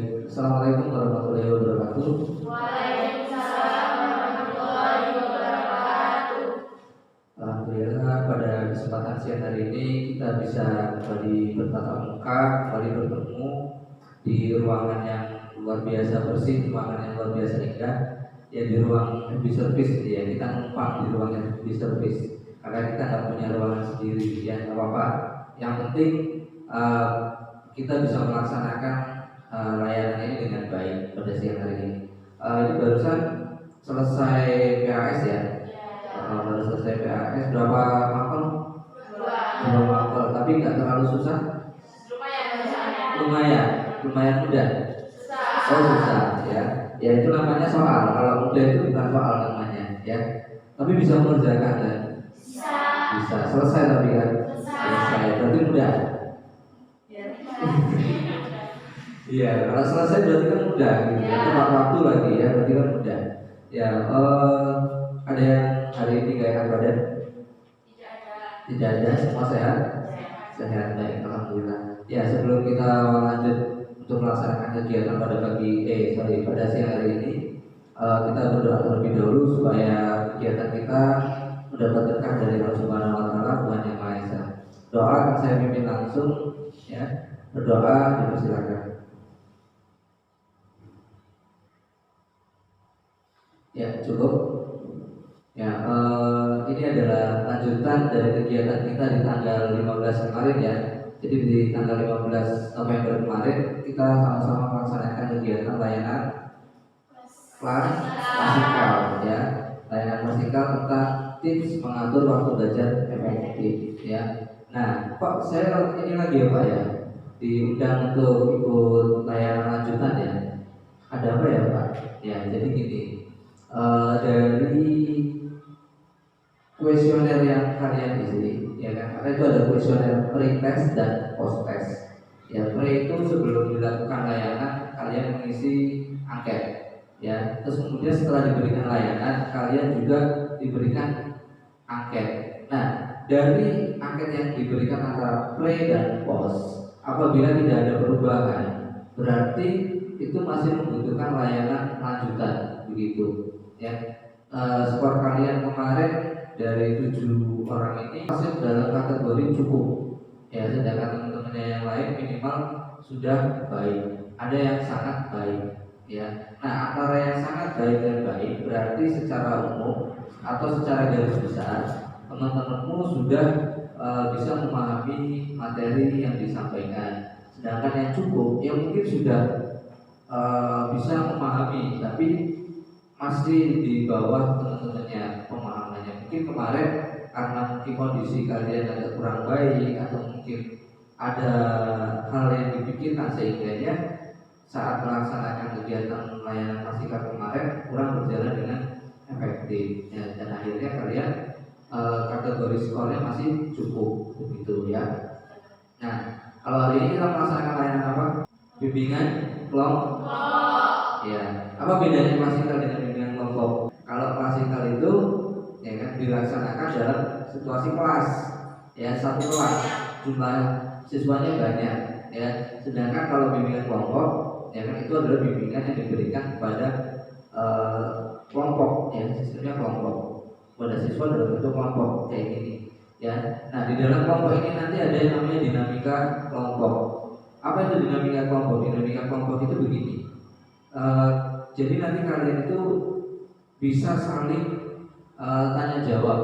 Baik, Assalamualaikum warahmatullahi wabarakatuh. Waalaikumsalam warahmatullahi wabarakatuh. Alhamdulillah pada kesempatan siang hari ini kita bisa kembali bertatap muka, kembali bertemu di ruangan yang luar biasa bersih, ruangan yang luar biasa indah, ya di ruang FB service ya. Kita numpang di ruang FB service karena kita nggak punya ruangan sendiri ya, nggak apa-apa. Yang penting kita bisa melaksanakan layanan ini dengan baik pada siang hari ini. Ini barusan selesai PAS ya. Baru selesai PAS berapa mapel? Dua mapel, tapi nggak terlalu susah. Lumayan mudah. Oh susah ya. Ya itu namanya soal. Kalau mudah itu bukan soal namanya ya. Tapi bisa mengerjakan kan? Bisa. Selesai tapi kan? Selesai. Berarti mudah. Iya, kalau selesai berarti kan mudah gitu. Tepat waktu lagi ya, berarti kan mudah. Ya, ada yang hari ini gak enak badan? Tidak ada, semua sehat? Sehat, baik, alhamdulillah. Ya, sebelum kita lanjut untuk melaksanakan kegiatan pada siang hari ini, kita berdoa terlebih dahulu supaya kegiatan kita mendapat berkah dari Allah Subhanahu Wa Taala, Tuhan Yang Maha Esa. Doa akan saya pimpin langsung, ya. Berdoa, dipersilakan. Ya, cukup. Ya, ini adalah lanjutan dari kegiatan kita di tanggal 15 kemarin ya. Jadi di tanggal 15 November kemarin kita sama-sama melaksanakan kegiatan layanan klasikal ya. Layanan klasikal tentang tips mengatur waktu belajar efektif ya. Nah, Pak, saya ini lagi ya Pak ya, diundang untuk ikut layanan lanjutan ya. Ada apa ya Pak? Ya, jadi gini. Dari kuesioner yang kalian isi, ya kan? Karena itu ada kuesioner pre-test dan post-test. Ya, pre itu sebelum dilakukan layanan kalian mengisi angket, ya. Terus kemudian setelah diberikan layanan kalian juga diberikan angket. Nah, dari angket yang diberikan antara pre dan post, apabila tidak ada perubahan, berarti itu masih membutuhkan layanan lanjutan, begitu. Ya, skor kalian kemarin dari 7 orang ini masih dalam kategori cukup. Ya, sedangkan teman-temannya yang lain minimal sudah baik. Ada yang sangat baik. Ya, nah antara yang sangat baik dan baik berarti secara umum atau secara garis besar teman-temanmu sudah bisa memahami materi yang disampaikan. Sedangkan yang cukup, yang mungkin sudah bisa memahami, tapi masih di bawah teman-temannya pemahamannya. Mungkin kemarin karena mungkin kondisi kalian agak kurang baik atau mungkin ada hal yang dipikirkan sehingganya saat melaksanakan kegiatan layanan klasikal kemarin kurang berjalan dengan efektif ya, dan akhirnya kalian kategori skornya masih cukup begitu ya. Nah, kalau hari ini kita melaksanakan layanan apa? Bimbingan kelompok. Ya, apa bedanya klasikal dengan bimbingan kelompok? Kalau klasikal itu ya kan dilaksanakan dalam situasi kelas, ya satu kelas, jumlah siswanya banyak, ya. Sedangkan kalau bimbingan kelompok, ya kan itu adalah bimbingan yang diberikan kepada kelompok, ya sistemnya kelompok, pada siswa dalam bentuk kelompok kayak gini, ya. Nah di dalam kelompok ini nanti ada yang namanya dinamika kelompok. Apa itu dinamika kelompok? Dinamika kelompok itu begini. Jadi nanti kalian itu bisa saling tanya jawab,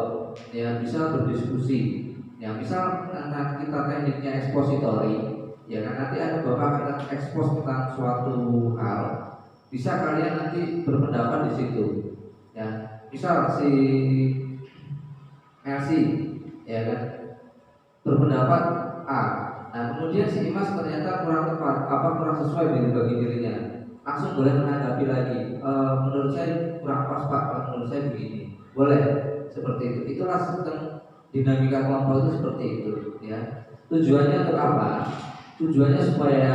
ya bisa berdiskusi. Ya misal karena kita tekniknya ekspositori, ya kan nanti ada bapak akan ekspos tentang suatu hal, bisa kalian nanti berpendapat di situ. Ya misal si Elsi, ya kan berpendapat A. Nah kemudian si Imas ternyata kurang tepat, kurang sesuai bagi dirinya. Langsung boleh menanggapi lagi. Menurut saya kurang pas Pak, menurut saya begini. Boleh seperti itu. Itulah sistem dinamika kelompok itu seperti itu. Ya. Tujuannya untuk apa? Tujuannya supaya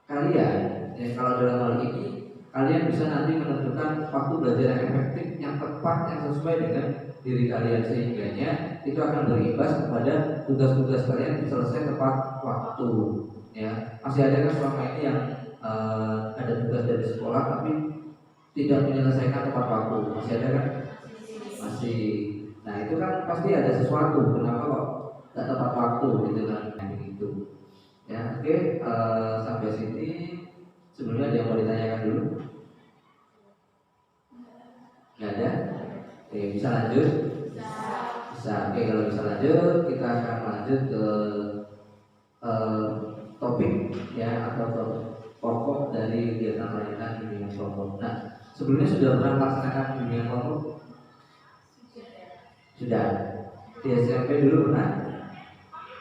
kalian, ya, kalau dalam hal ini kalian bisa nanti menentukan waktu belajar yang efektif, yang tepat, yang sesuai dengan diri kalian sehingganya itu akan berimbas kepada tugas-tugas kalian selesai tepat waktu. Ya, masih ada kan selama ini yang ada tugas dari sekolah tapi tidak menyelesaikan tepat waktu, masih ada kan? Masih. Nah itu kan pasti ada sesuatu, kenapa kok nggak tepat waktu gitu kan? Begitu. Ya oke, sampai sini sebelumnya ada yang mau ditanyakan dulu? Nggak ada? Oke, bisa lanjut? Bisa. Oke, kalau bisa lanjut, kita akan lanjut ke topik ya atau pokok dari kegiatan layanan bimbingan kelompok. Nah, sebelumnya sudah pernah melaksanakan bimbingan kelompok? Sudah. Di SMP dulu pernah?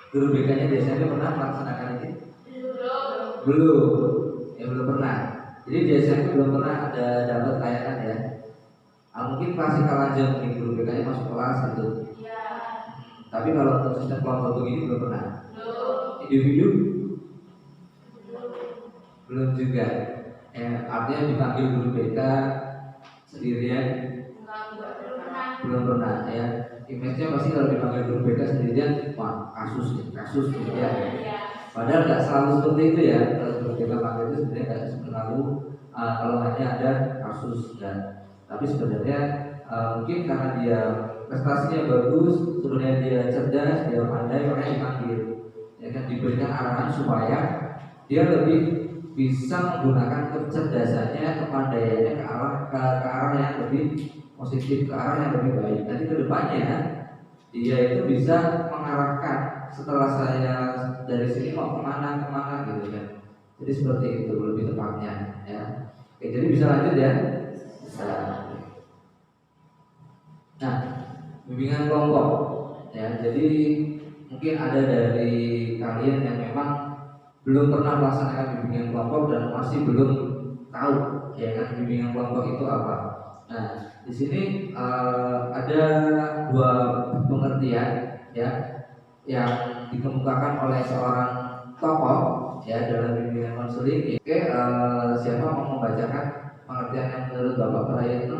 Guru BK-nya di SMP pernah melaksanakan ini? Belum. Ya belum pernah. Jadi di SMP belum pernah ada dapat layanan ya. Mungkin klasikal aja, mungkin guru BK-nya masuk kelas gitu. Tapi kalau untuk sistem kelompok begini belum pernah. Individu? Belum juga. Artinya dipanggil guru BK sendirian? Belum pernah ya. Image-nya pasti kalau dipanggil guru BK sendirian, wah kasus gitu ya. Padahal nggak selalu seperti itu ya. Kalau guru BK panggil itu sebenarnya nggak selalu kalau hanya ada kasus dan. Tapi sebenarnya mungkin karena dia prestasinya bagus, sebenarnya dia cerdas, dia pandai, makanya dipanggil. Ya kan, diberikan arahan supaya dia lebih bisa menggunakan kecerdasannya, kepandaiannya ke arah yang lebih positif, ke arah yang lebih baik. Nanti ke depannya dia itu bisa mengarahkan setelah saya dari sini mau kemana gitu kan. Jadi seperti itu lebih tepatnya ya. Oke, jadi bisa lanjut ya. Bisa. Nah, bimbingan kelompok ya. Jadi mungkin ada dari kalian yang memang belum pernah melaksanakan bimbingan kelompok dan masih belum tahu ya kan bimbingan kelompok itu apa. Nah, di sini ada dua pengertian ya yang dikemukakan oleh seorang tokoh ya dalam bimbingan konseling. Oke, siapa mau membacakan pengertian yang menurut Bapak Prayitno?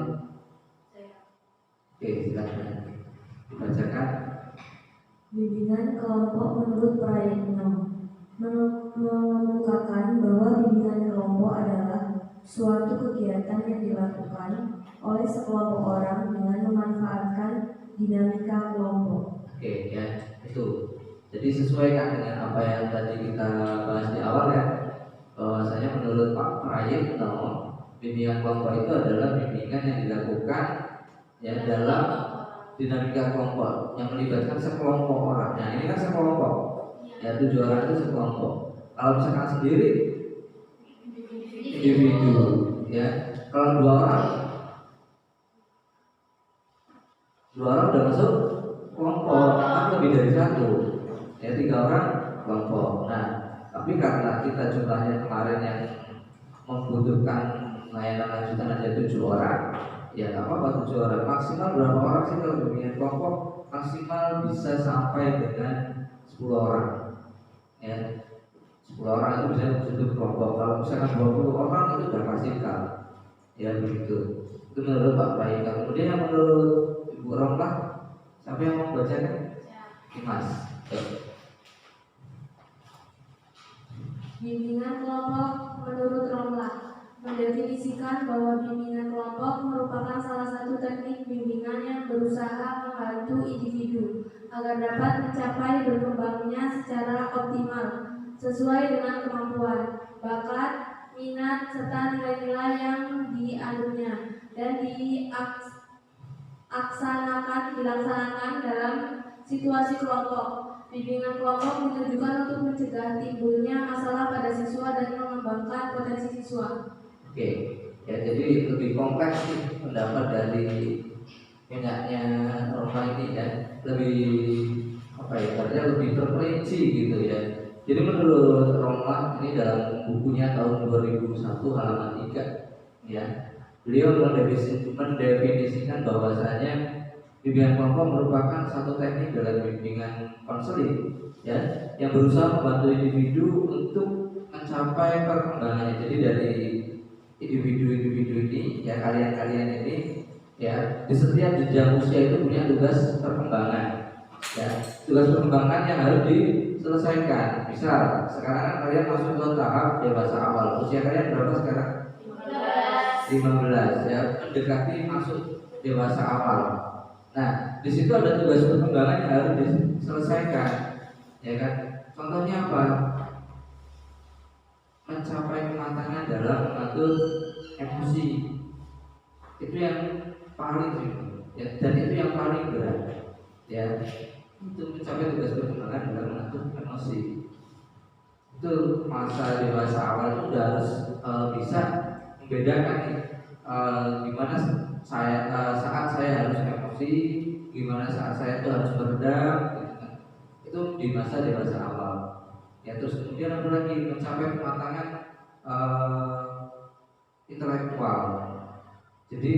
Oke, silakan dibacakan. Bimbingan kelompok menurut Prayitno mengemukakan bahwa bimbingan kelompok adalah suatu kegiatan yang dilakukan oleh sekelompok orang dengan memanfaatkan dinamika kelompok. Oke ya, itu. Jadi sesuaikan dengan apa yang tadi kita bahas di awal ya, bahwasanya menurut Pak Prayitno bimbingan kelompok itu adalah bimbingan yang dilakukan ya dalam dinamika kelompok yang melibatkan sekelompok orang. Nah ini kan sekelompok ya, 7 orang itu sekelompok. Kalau misalkan sendiri individu ya. Kalau 2 orang udah masuk kelompok, kan lebih dari 1 ya, 3 orang kelompok. Nah tapi karena kita jumlahnya kemarin yang membutuhkan layanan lanjutan ada 7 orang ya, nggak apa-apa 7 orang. Maksimal berapa orang sih kalau bimbingan kelompok? Maksimal bisa sampai dengan 10 orang ya. 10 orang itu bisa disebut kelompok. Kalau misalkan 20 orang itu sudah maksimal ya, begitu. Itu menurut Pak Prayitno. Kemudian yang menurut Ibu Romlah, siapa yang mau bacakan? Mas. Bimbingan kelompok menurut Romlah mendefinisikan bahwa bimbingan kelompok merupakan salah satu teknik bimbingan yang berusaha membantu individu agar dapat mencapai berkembangnya secara optimal sesuai dengan kemampuan, bakat, minat, serta nilai-nilai yang dianutnya dan dilaksanakan dalam situasi kelompok. Bimbingan kelompok ditujukan untuk mencegah timbulnya masalah pada siswa dan mengembangkan potensi siswa. Oke, ya jadi lebih kompleks sih pendapat dari punyanya Roma ini ya, lebih apa ya, artinya lebih terperinci gitu ya. Jadi menurut Roma ini dalam bukunya tahun 2001 halaman 3 ya, beliau mendefinisikan bahwasanya bimbingan kelompok merupakan satu teknik dalam bimbingan konseling ya, yang berusaha membantu individu untuk mencapai perkembangannya. Jadi dari individu-individu ini ya, kalian ini ya, di setiap jenjang usia itu punya tugas perkembangan ya, tugas perkembangan yang harus diselesaikan. Misal sekarang kan kalian masuk ke tahap dewasa awal. Usia kalian berapa sekarang? 15 ya, mendekati masuk dewasa awal. Nah, di situ ada tugas perkembangan yang harus diselesaikan, ya kan? Contohnya apa? Mencapai kematangan dalam mengatur emosi. Itu yang paling ya, dan itu yang paling berat, ya. Untuk mencapai tugas perkembangan dalam mengatur emosi. Itu masa dewasa awal itu udah harus bisa membedakan gimana saat saya harus emosi, gimana saat saya itu harus meredam, gitu kan. Itu di masa dewasa awal. Ya, terus kemudian ada lagi mencapai kematangan intelektual. Jadi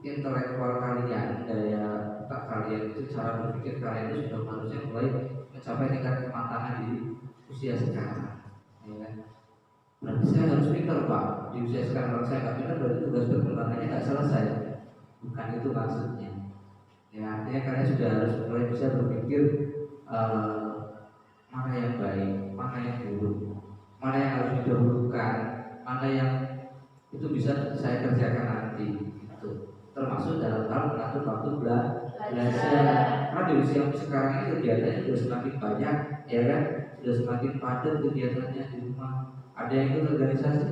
intelektual kalian, daya otak kalian itu, cara berpikir kalian itu sudah harusnya mulai mencapai tingkat kematangan di usia sekarang, ya kan? Berarti saya harus pintar Pak di usia sekarang. Kalau saya nggak pintar berarti tugas perkembangannya nggak selesai. Bukan itu maksudnya. Ya, artinya kalian sudah harus mulai bisa berpikir mana yang baik, mana yang buruk, mana yang harus didahulukan, mana yang itu bisa saya kerjakan nanti. Itu termasuk dalam hal mengatur waktu belajar. Karena di usia sekarang ini kegiatannya sudah semakin banyak, ya kan? Sudah semakin padat kegiatannya di rumah. Ada yang ikut organisasi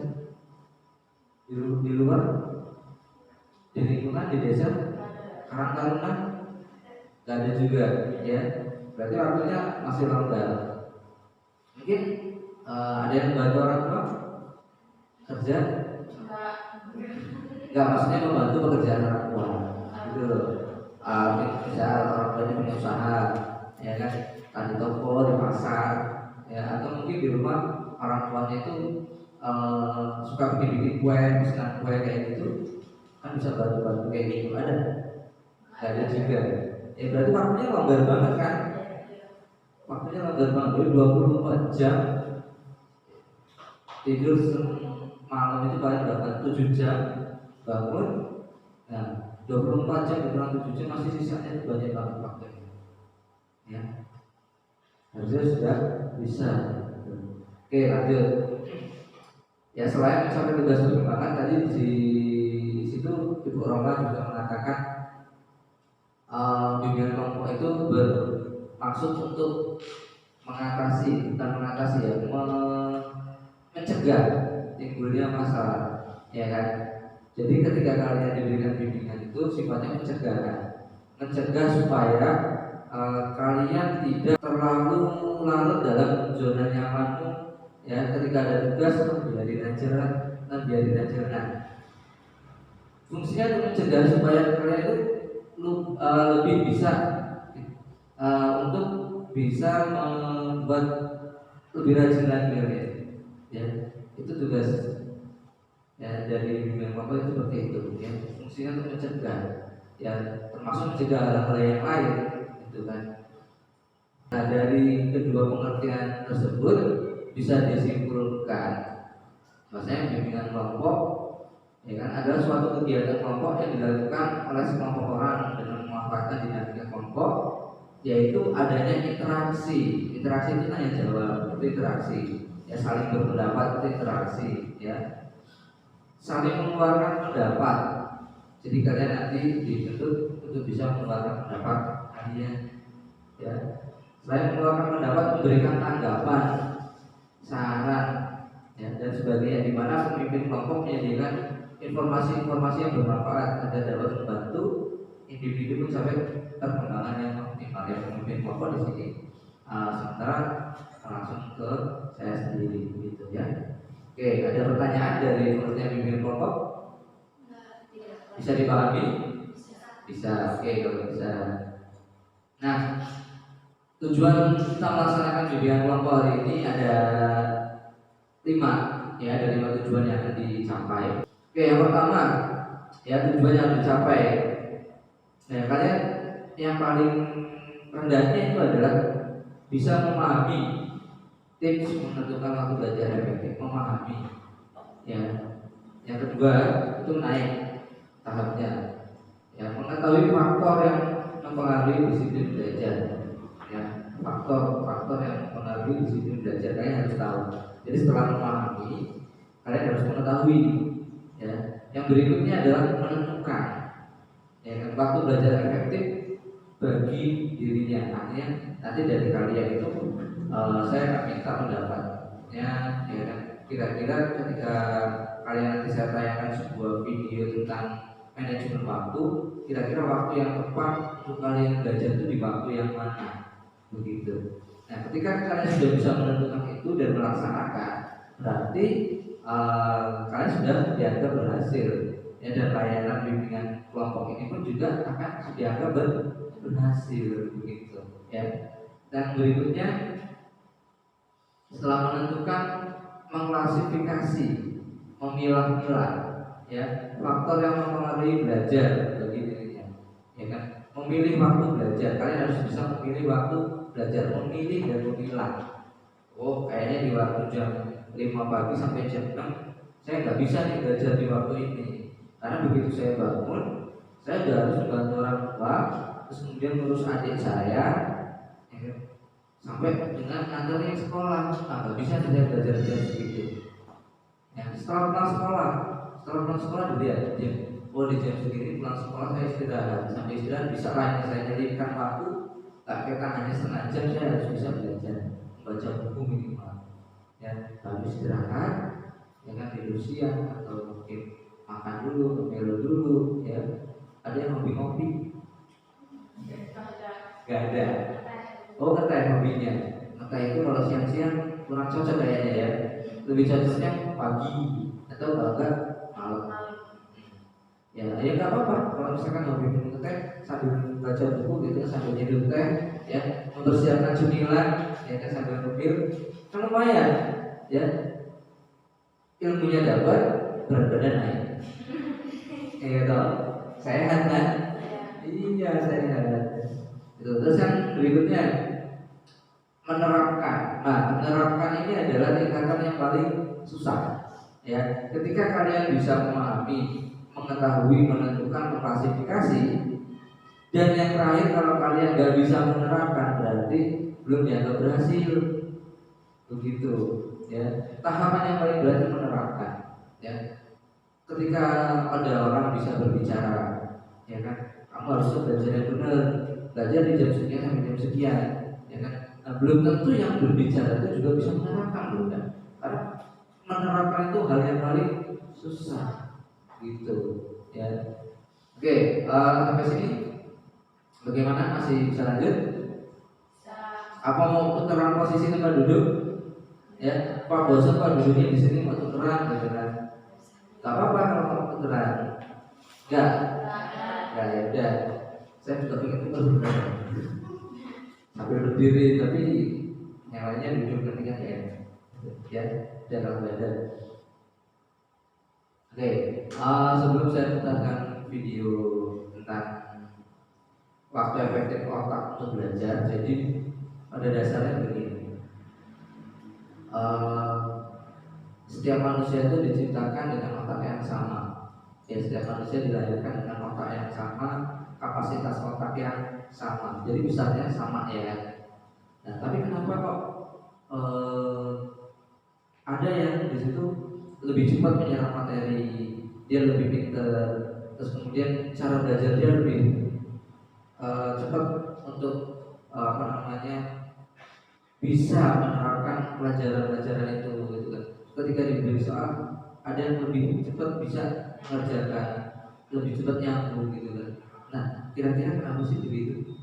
di luar, di lingkungan, di desa, Karang Taruna, nggak ada juga, ya. Berarti waktunya masih longgar. Mungkin ada yang bantu orang tua kerja? Enggak, maksudnya membantu pekerjaan orang tua. Gitu loh. Misal orang tuanya punya usaha, ya kan, di toko, di pasar, ya, atau mungkin di rumah orang tuanya itu suka bikin kue, pesanan kue kayak gitu, kan bisa bantu-bantu kayak gitu. Ada? Nggak ada juga. Ya berarti waktunya longgar banget kan? Waktunya longgar banget, 24 jam tidur malam itu paling dapat 7 jam, bangun, nah 24 jam kurang 7 jam masih sisanya itu banyak banget waktunya. Ya, harusnya sudah bisa. Oke, lanjut. Ya, selain mencapai tugas perkembangan tadi di situ Ibu Roma juga mengatakan bimbingan kelompok itu bermaksud untuk mengatasi, bukan mengatasi ya, mencegah timbulnya masalah, ya kan? Jadi ketika kalian diberikan bimbingan itu sifatnya mencegah supaya kalian tidak terlalu larut dalam zona nyamanmu, ya. Ketika ada tugas biarin aja. Nah, fungsinya untuk mencegah supaya kalian itu lebih bisa untuk bisa membuat lebih rajin lagi, ya. Itu tugas, ya, dari bimbingan kelompok itu seperti itu, ya. Fungsinya untuk mencegah, ya, termasuk mencegah hal-hal yang lain, gitu kan. Nah, dari kedua pengertian tersebut bisa disimpulkan, maksudnya bimbingan kelompok, ya kan, adalah suatu kegiatan kelompok yang dilakukan oleh sekelompok orang dengan memanfaatkan dinamika kelompok, yaitu adanya interaksi. Interaksi itu tanya jawab, itu interaksi. Ya, saling berpendapat itu interaksi, ya. Saling mengeluarkan pendapat. Jadi kalian nanti dituntut untuk bisa mengeluarkan pendapat kalian, ya. Selain mengeluarkan pendapat, memberikan tanggapan, saran, ya, dan sebagainya, di mana pemimpin kelompok menyediakan informasi-informasi yang bermanfaat agar dapat membantu individu mencapai perkembangan yang optimal. Yang pemimpin kelompok di sini sementara langsung ke saya sendiri, gitu, ya. Oke, ada pertanyaan dari pengertian bimbingan kelompok? Bisa dipahami? Bisa. Oke, kalau bisa. Nah, tujuan kita melaksanakan bimbingan kelompok hari ini ada 5, ya, ada 5 tujuan yang akan dicapai. Oke, yang pertama, ya, tujuan yang dicapai. Nah, kalian yang paling rendahnya itu adalah bisa memahami tips menentukan waktu belajar efektif, memahami, ya. Yang kedua itu naik tahapnya, ya, mengetahui faktor yang mempengaruhi disiplin belajar, ya. faktor-faktor yang mempengaruhi disiplin belajar. Kalian harus tahu. Jadi setelah memahami, kalian harus mengetahui. Ya. Yang berikutnya adalah menentukan. Ya, kan, waktu belajar efektif bagi dirinya. Artinya nanti dari kalian itu saya akan minta pendapatnya. Ya, kan. Kira-kira ketika kalian nanti saya tayangkan sebuah video tentang manajemen waktu, kira-kira waktu yang tepat untuk kalian belajar itu di waktu yang mana, begitu. Nah, ketika kalian sudah bisa menentukan itu dan melaksanakan, berarti kalian sudah dianggap berhasil. Ya, dan layanan bimbingan kelompok ini pun juga akan dianggap berhasil, begitu. Ya. Dan berikutnya, setelah menentukan, mengklasifikasi, memilah-milah, ya, faktor yang mempengaruhi belajar bagi dirinya, ya kan? Memilih waktu belajar, kalian harus bisa memilih waktu belajar, memilih dan memilah. Oh, kayaknya di waktu jam 5 pagi sampai jam 6 saya nggak bisa nih belajar di waktu ini, karena begitu saya bangun, saya udah harus membantu orang tua, terus kemudian ngurus adik saya, ya kan? Sampai dengan nganterin sekolah, nggak bisa saya belajar jam segitu. Ya, setelah pulang sekolah dilihat jam, oh di jam segini pulang sekolah saya istirahat, sampai istirahat bisa lain saya jadikan waktu, tak kita hanya setengah jam saya harus bisa belajar, membaca buku minimal. Ya, habis istirahat, ya kan, tidur siang atau mungkin makan dulu, ngemil dulu, ya. Ada yang hobi-hobi? Gak ada. Oh, ngeteh hobinya. Ngeteh itu kalau siang-siang kurang cocok kayaknya ya. Lebih cocoknya pagi atau kalau enggak malam. Ya nggak apa-apa. Kalau misalkan hobi minum teh sambil baca buku gitu, sambil nyeduh teh, ya, mempersiapkan cemilan, ya kan, sambil ngemil, kan lumayan, ya. Ilmunya dapat, berat badan naik. Gitu. Sehat kan? Iya, sehat. Terus yang berikutnya, menerapkan. Nah, menerapkan ini adalah tingkatan yang paling susah. Ya, ketika kalian bisa memahami, mengetahui, menentukan, mengklasifikasi, dan yang terakhir kalau kalian nggak bisa menerapkan, berarti belum dianggap berhasil. Begitu. Ya, tahapan yang paling berat itu menerapkan. Ya, ketika ada orang bisa berbicara, ya kan, kamu harus belajar yang benar. Belajar di jam sekian sampai jam sekian, ya kan? Nah, belum tentu yang berbicara itu juga bisa menerapkan, belum kan? Karena menerapkan itu hal yang paling susah, gitu, ya. Oke, sampai sini, bagaimana? Masih bisa lanjut? Apa mau tukeran posisi tempat duduk? Ya, Pak bosan Pak duduknya di sini, mau tukeran, gitu kan? Gak apa-apa kalau mau tukeran, enggak? Ya udah. Saya juga pengen tukar sebenarnya, sambil berdiri, tapi yang lainnya duduk nanti kan ya, jarak badan. Oke, sebelum saya putarkan video tentang waktu efektif otak untuk belajar, jadi pada dasarnya begini, setiap manusia itu diciptakan dengan otak yang sama. Ya, setiap manusia dilahirkan dengan otak yang sama, kapasitas otak yang sama, jadi besarnya sama, ya. Nah, tapi kenapa kok ada yang di situ lebih cepat menyerap materi, dia lebih pintar, terus kemudian cara belajar dia lebih cepat untuk bisa menerapkan pelajaran-pelajaran itu, gitu kan. Ketika diberi soal, ada yang lebih cepat bisa mengerjakan, lebih cepat nyambung, gitu kan. Nah, kira-kira kenapa sih begitu?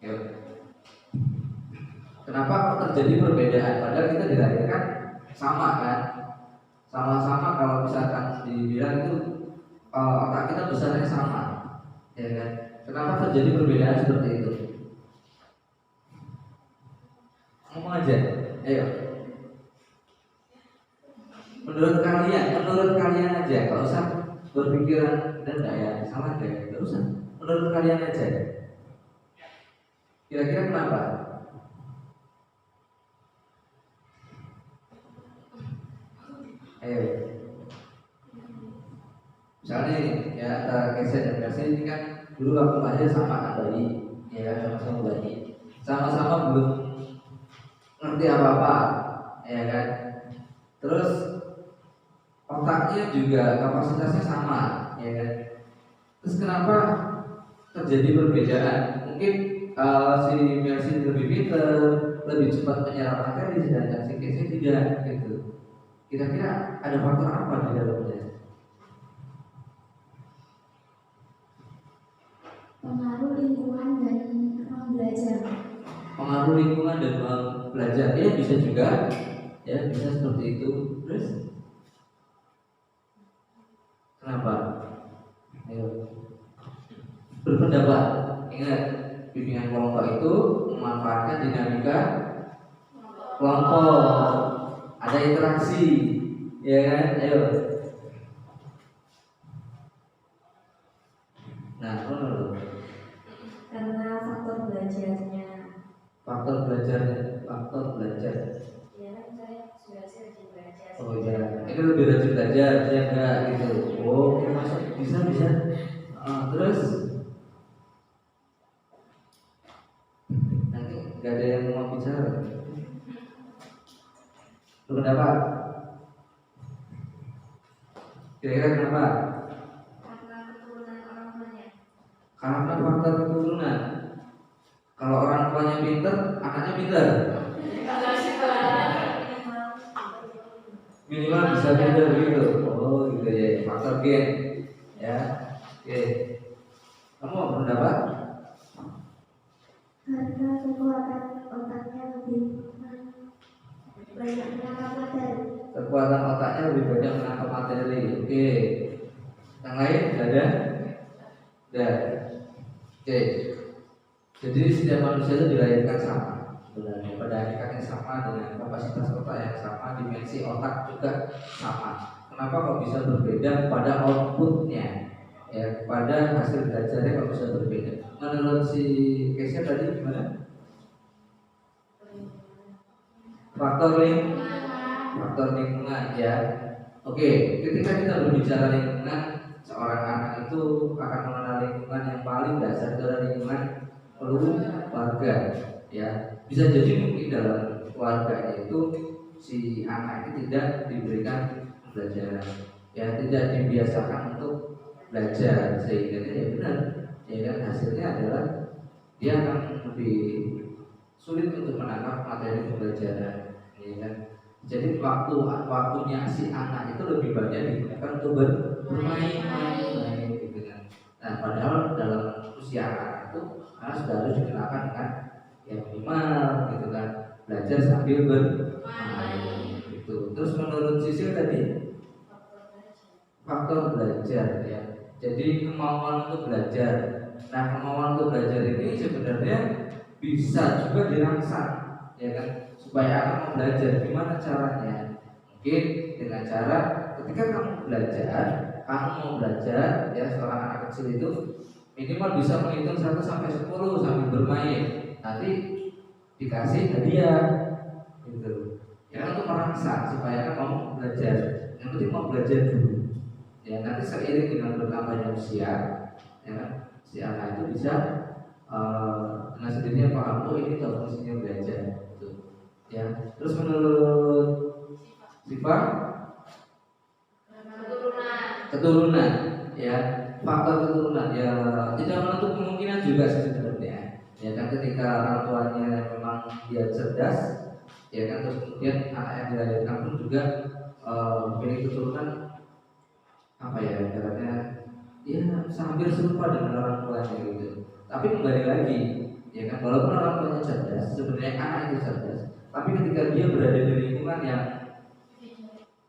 Ya. Kenapa kok terjadi perbedaan? Padahal kita dilahirkan sama kan? Sama-sama, kalau misalkan dibilang itu otak kita besarnya sama, ya kan? Kenapa terjadi perbedaan seperti itu? Ngomong aja, ayo. Menurut kalian aja, gak usah berpikiran dan daya salah deh, gak usah. Menurut kalian aja, kira-kira kenapa? Ayo. Misalnya ya, antara keset dan keset ini kan dulu waktu lahir sama kan bayi, ya kan, sama-sama bayi, sama-sama belum ngerti apa-apa, ya kan. Terus otaknya juga kapasitasnya sama, ya kan. Terus kenapa terjadi perbedaan? Mungkin si Mercy lebih pintar, lebih cepat menyerap materi, sedangkan si Casey tidak, gitu. Kira-kira ada faktor apa di dalamnya? Pengaruh lingkungan dan ruang belajar. Pengaruh lingkungan dan ruang belajar, ya bisa juga, ya bisa seperti itu. Terus kenapa? Ayo berpendapat. Ingat, bimbingan kelompok itu memanfaatkan dinamika kelompok, ada interaksi, ya kan? Ayo. Nah, Karena faktor belajarnya. faktor belajar. Ya kan saya sudah rajin belajar. Oh ya, ini lebih rajin belajar, ya enggak gitu. Oh, oke, masuk, bisa. Terus nanti nggak ada yang mau bicara. Berpendapat? Kira-kira kenapa? Karena keturunan orang tuanya. Karena faktor keturunan. Kalau orang tuanya pinter, anaknya pinter. Minimal bisa pinter gitu. Oh gitu ya, faktor gen. Ya, oke. Kamu mau berpendapat? Karena kekuatan otaknya lebih banyak menangkap materi. Kekuatan otaknya lebih banyak menangkap materi. Oke. Yang lain ada? Ada. Oke. Jadi setiap manusia itu dilahirkan sama, sebenarnya pada hakikatnya sama, dengan kapasitas otak yang sama, dimensi otak juga sama. Kenapa kok bisa berbeda pada outputnya? Ya, pada hasil belajarnya kok bisa berbeda. Menurut si Kesia tadi gimana? Faktor lingkungan, ya. Oke, ketika kita berbicara lingkungan, seorang anak itu akan mengenal lingkungan yang paling dasar adalah lingkungan keluarga, ya. Bisa jadi mungkin dalam keluarganya itu si anak ini tidak diberikan pembelajaran, ya, tidak dibiasakan untuk belajar, sehingga ya benar, ya kan, hasilnya adalah dia akan lebih sulit untuk menangkap materi pembelajaran, ya kan. Jadi waktunya si anak itu lebih banyak digunakan untuk bermain, gitu kan. Nah, padahal dalam usia anak itu anak sudah harus dikenalkan dengan yang minimal, gitu kan, belajar sambil bermain, gitu. Terus menurut Sisil tadi faktor belajar, ya. Jadi kemauan untuk belajar. Nah, kemauan untuk belajar ini sebenarnya bisa juga dirangsang, ya kan, supaya anak mau belajar. Gimana caranya? Mungkin dengan cara ketika kamu mau belajar, ya, seorang anak kecil itu minimal bisa menghitung 1 sampai 10 sambil bermain. Nanti dikasih hadiah, gitu. Ya, untuk merangsang supaya anak mau belajar. Yang penting mau belajar dulu. Ya, nanti seiring dengan bertambahnya usia, ya kan, si anak itu bisa dengan sendirinya paham, oh ini tahu fungsinya belajar, gitu. Ya, terus menurut sifat keturunan, ya, faktor keturunan, ya, tidak menutup kemungkinan juga sebenarnya, ya kan, ketika orang tuanya memang dia cerdas, ya kan, terus kemudian anak yang dilahirkan pun juga memiliki keturunan apa ya, ibaratnya ya hampir serupa dengan orang tuanya, gitu. Tapi kembali lagi, ya kan, walaupun orang tuanya cerdas, sebenarnya anak itu cerdas, tapi ketika dia berada di lingkungan yang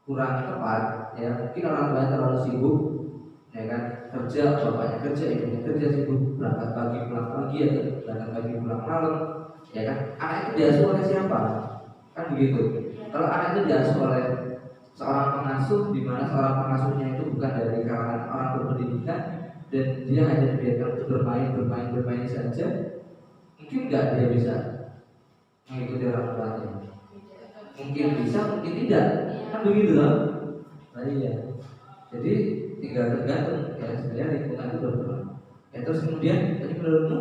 kurang tepat, ya, mungkin orang tuanya terlalu sibuk, ya kan, kerja, bapaknya kerja, ibunya kerja, sibuk berangkat pagi pulang pagi, atau berangkat pagi pulang malam, ya kan, anak itu diasuh oleh siapa? Kan begitu. Kalau anak itu diasuh oleh seorang pengasuh, di mana seorang pengasuhnya itu bukan dari kalangan orang berpendidikan dan dia hanya dibiarkan untuk bermain saja, mungkin nggak dia bisa mengikuti orang tuanya. Mungkin bisa, mungkin tidak, kan begitu loh. Nah, iya. Jadi tinggal tergantung, ya, sebenarnya lingkungan itu berperan. Ya, terus kemudian tadi menurutmu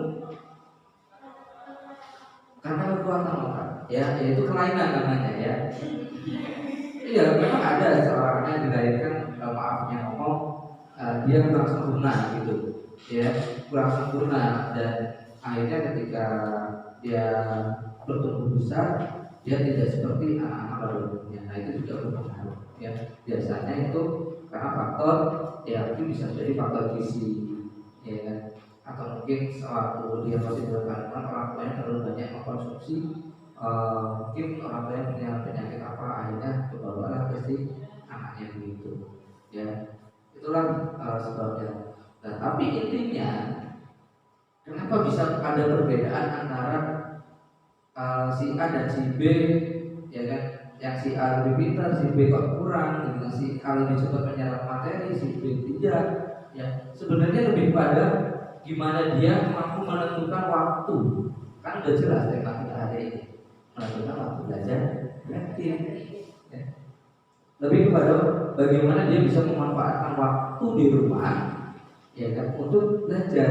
karena kekuatan otak, ya, yaitu kelainan namanya ya. Iya, memang ada seorang yang dilahirkan, maafnya ngomong, dia kurang sempurna gitu, ya, kurang sempurna, dan akhirnya ketika dia bertumbuh besar, dia tidak seperti anak-anak pada umumnya. Nah, itu juga berpengaruh, ya. Biasanya itu karena faktor, ya, mungkin bisa jadi faktor gizi, ya kan? Atau mungkin sewaktu dia masih dalam kandungan, orang tuanya terlalu banyak mengkonsumsi, mungkin orang tuanya punya penyakit apa, akhirnya kebawa ke si anaknya begitu, ya. Itulah sebabnya. Nah, tapi intinya kenapa bisa ada perbedaan antara si A dan si B, ya kan? Yang si A lebih pintar, si B kok kurang, gitu. Si A lebih cepat menyerap materi, si B tidak. Ya, sebenarnya lebih pada gimana dia mampu menentukan waktu. Kan udah jelas tema kita hari ini, menentukan waktu belajar yakin. Ya. Lebih kepada bagaimana dia bisa memanfaatkan waktu di rumah, ya kan, untuk belajar,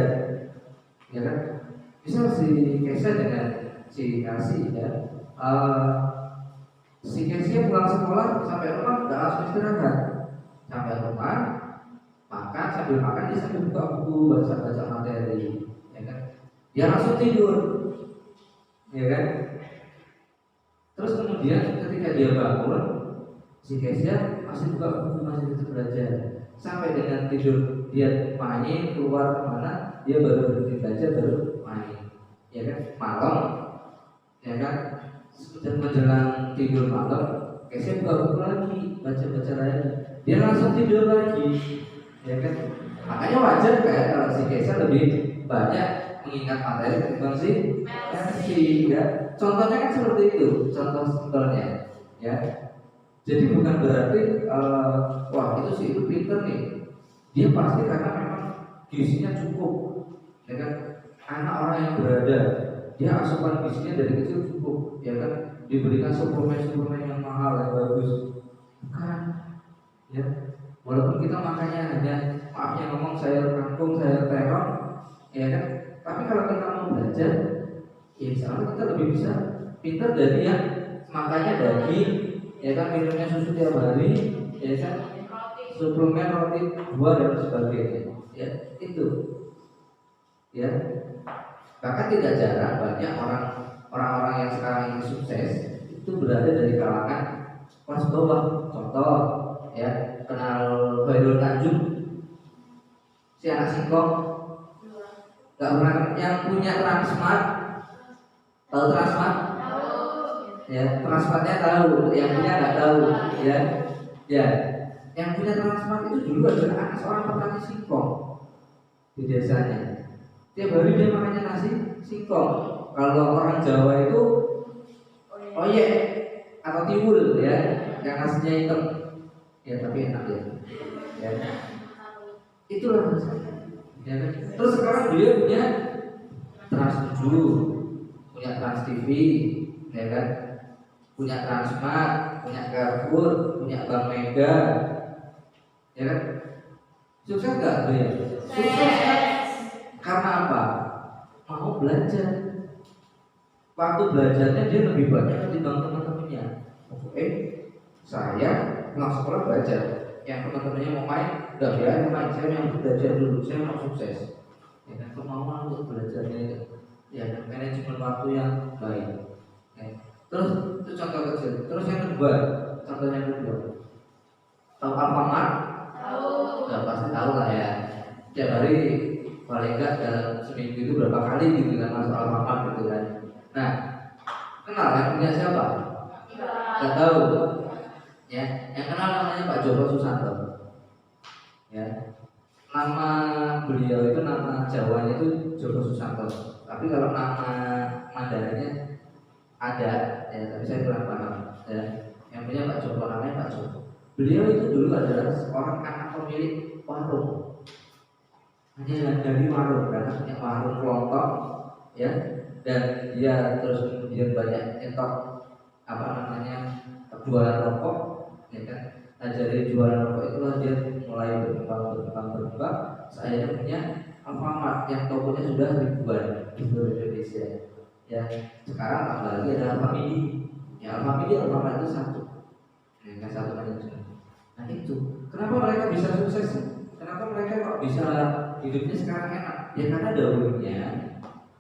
ya kan. Misal si Kesa dengan si Kasi, ya, si Kesia pulang sekolah sampai rumah nggak langsung istirahat, sampai rumah makan, sambil makan dia sambil buka buku, baca materi, ya kan. Dia langsung tidur, ya kan. Terus kemudian ketika dia bangun, si Kesia masih buka buku, masih tetap belajar, sampai dengan tidur dia main, keluar kemana, dia baru berhenti belajar, baru main, ya kan. Malam, ya kan, dan menjelang tidur malam, Kesia buka buku lagi, baca lagi, dia langsung tidur lagi, ya kan. Makanya wajar kayak kalau si Kesia lebih banyak mengingat materi ketimbang si Mercy, ya. Contohnya kan seperti itu, contoh simpelnya, ya. Jadi bukan berarti wah itu sih itu pinter nih, dia pasti karena memang gizinya cukup, ya kan. Anak orang yang berada, dia asupan gizinya dari kecil cukup, ya kan. Diberikan suplemen yang mahal, yang bagus, bukan, ya. Walaupun kita makannya hanya, maafnya ngomong, sayur kangkung, sayur terong, ya kan. Tapi kalau kita mau belajar, ya insya Allah kita lebih bisa pintar dari yang makannya daging, ya kan, minumnya susu tiap hari, ya kan, suplemen roti buah dan sebagainya, ya itu, ya. Bahkan tidak jarang banyak orang-orang yang sekarang ini sukses itu berada dari kalangan kelas bawah. Contoh, ya, kenal Khairul Tanjung, si anak singkong, nggak pernah, yang punya Transmart, tahu Transmart? Ya, Transmartnya tahu, yang punya nggak tahu, ya. Ya, yang punya Transmart itu dulu adalah anak seorang petani singkong di desanya. Tiap hari dia makannya nasi singkong. Kalau orang Jawa itu oyek atau tiwul, ya, yang nasinya hitam, ya, tapi enak ya. Itulah rasanya, ya kan? Terus sekarang dia punya Trans 7, punya Trans TV, ya kan, punya Transmart, punya Carrefour, punya Bank Mega, ya kan. Sukses nggak dia? Sukses kan? Karena apa? Mau belajar. Waktu belajarnya dia lebih banyak ketimbang teman-temannya. Saya pulang sekolah belajar, yang teman-temannya mau main, udah biarin main, saya yang belajar dulu, saya mau sukses. Ya kan, kemauan untuk belajarnya itu, ya, dan manajemen waktu yang baik. Ya. Terus itu contoh kecil. Terus yang kedua, contohnya kedua, tahu Alfamart? Tahu. Udah pasti tahu lah ya. Tiap hari paling enggak dalam seminggu itu berapa kali gitu kan masuk Alfamart gitu kan. Nah, kenal yang punya siapa? Gak tahu. Ya, yang kenal namanya Pak Joko Susanto. Ya, nama beliau itu, nama Jawanya itu Joko Susanto. Tapi kalau nama Mandarinnya ada, ya, tapi saya kurang paham. Ya, yang punya Pak Joko namanya Pak Joko. Beliau itu dulu adalah seorang anak pemilik warung. Hanya dari warung, karena punya warung kelontong, ya, dan dia terus kemudian banyak nyetok apa namanya jualan rokok, ya kan. Nah, dari jualan rokok itulah dia mulai berkembang. Saya punya Alfamart yang tokonya sudah ribuan di seluruh Indonesia. Ya, sekarang tambah lagi ada Alfamidi. Ya, Alfamart itu satu. Yang satu manajemen. Nah itu, kenapa mereka bisa sukses? Kenapa mereka kok bisa hidupnya sekarang enak? Ya karena dahulunya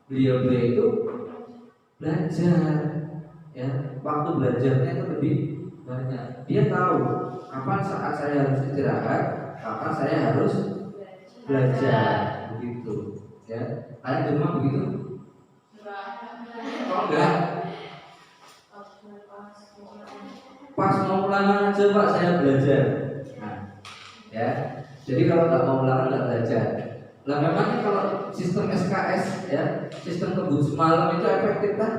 beliau-beliau itu belajar, ya waktu belajarnya itu lebih banyak. Dia tahu kapan saat saya harus istirahat, kapan saya harus belajar, begitu. Ya, kalian di rumah begitu? Kalau enggak, pas mau ulangan aja Pak saya belajar. Nah, ya. Jadi kalau nggak mau ulangan nggak belajar. Lah memang kalau sistem SKS ya, sistem kebut semalam itu efektif kan?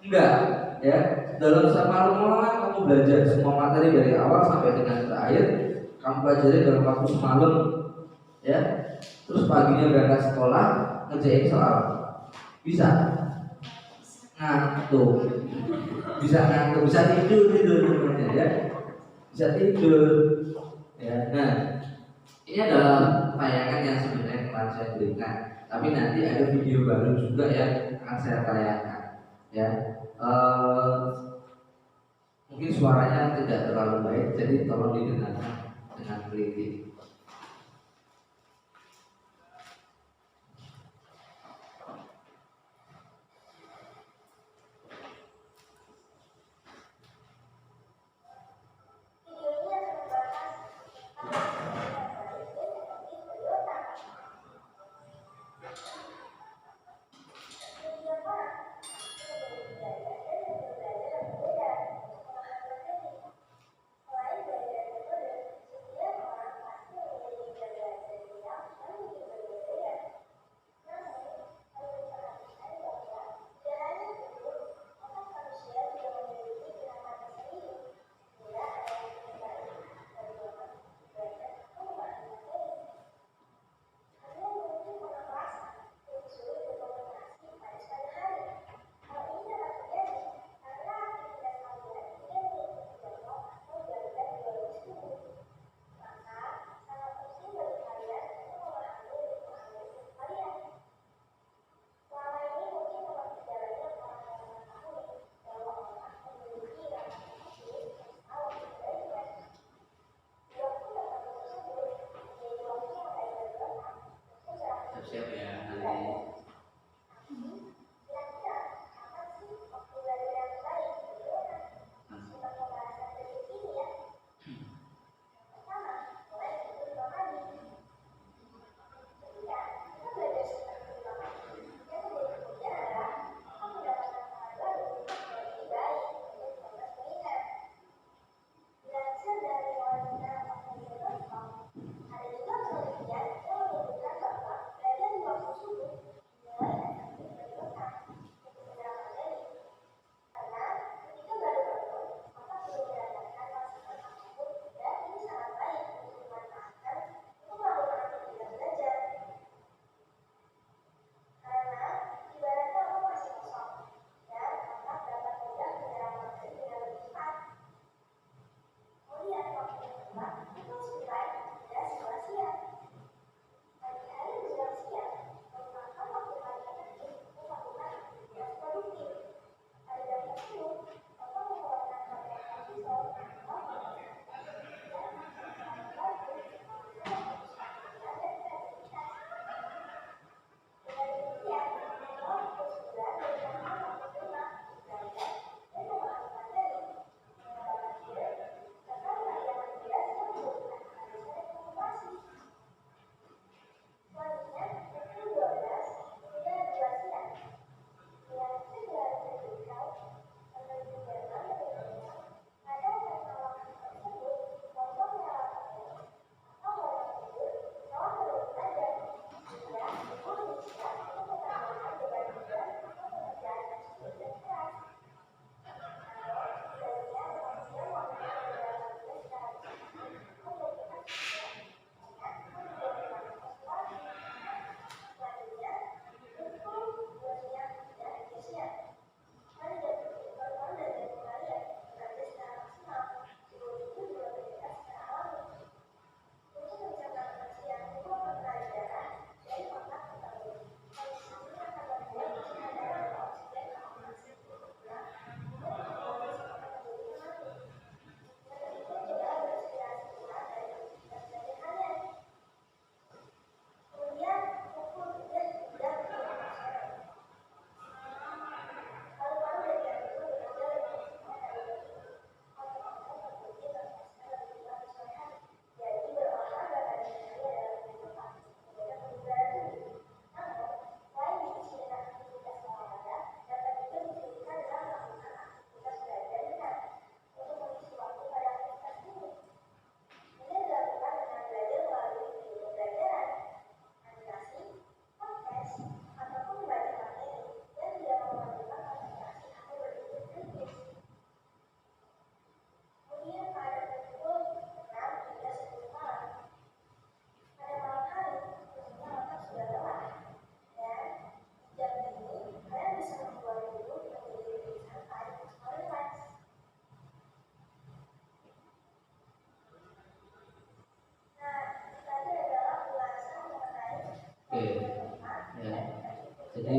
Enggak, ya. Dalam semalam ulangan kamu belajar semua materi dari awal sampai dengan terakhir, kamu pelajari dalam waktu semalam, ya. Terus paginya berangkat sekolah ngerjain soal, bisa? Ngantuk, bisa ngantuk, bisa tidur ya, bisa tidur, ya. Nah, ini adalah tayangan yang sebenarnya akan saya berikan, tapi nanti ada video baru juga yang akan saya tayangkan, ya. Mungkin suaranya tidak terlalu baik, jadi tolong didengarkan dengan teliti.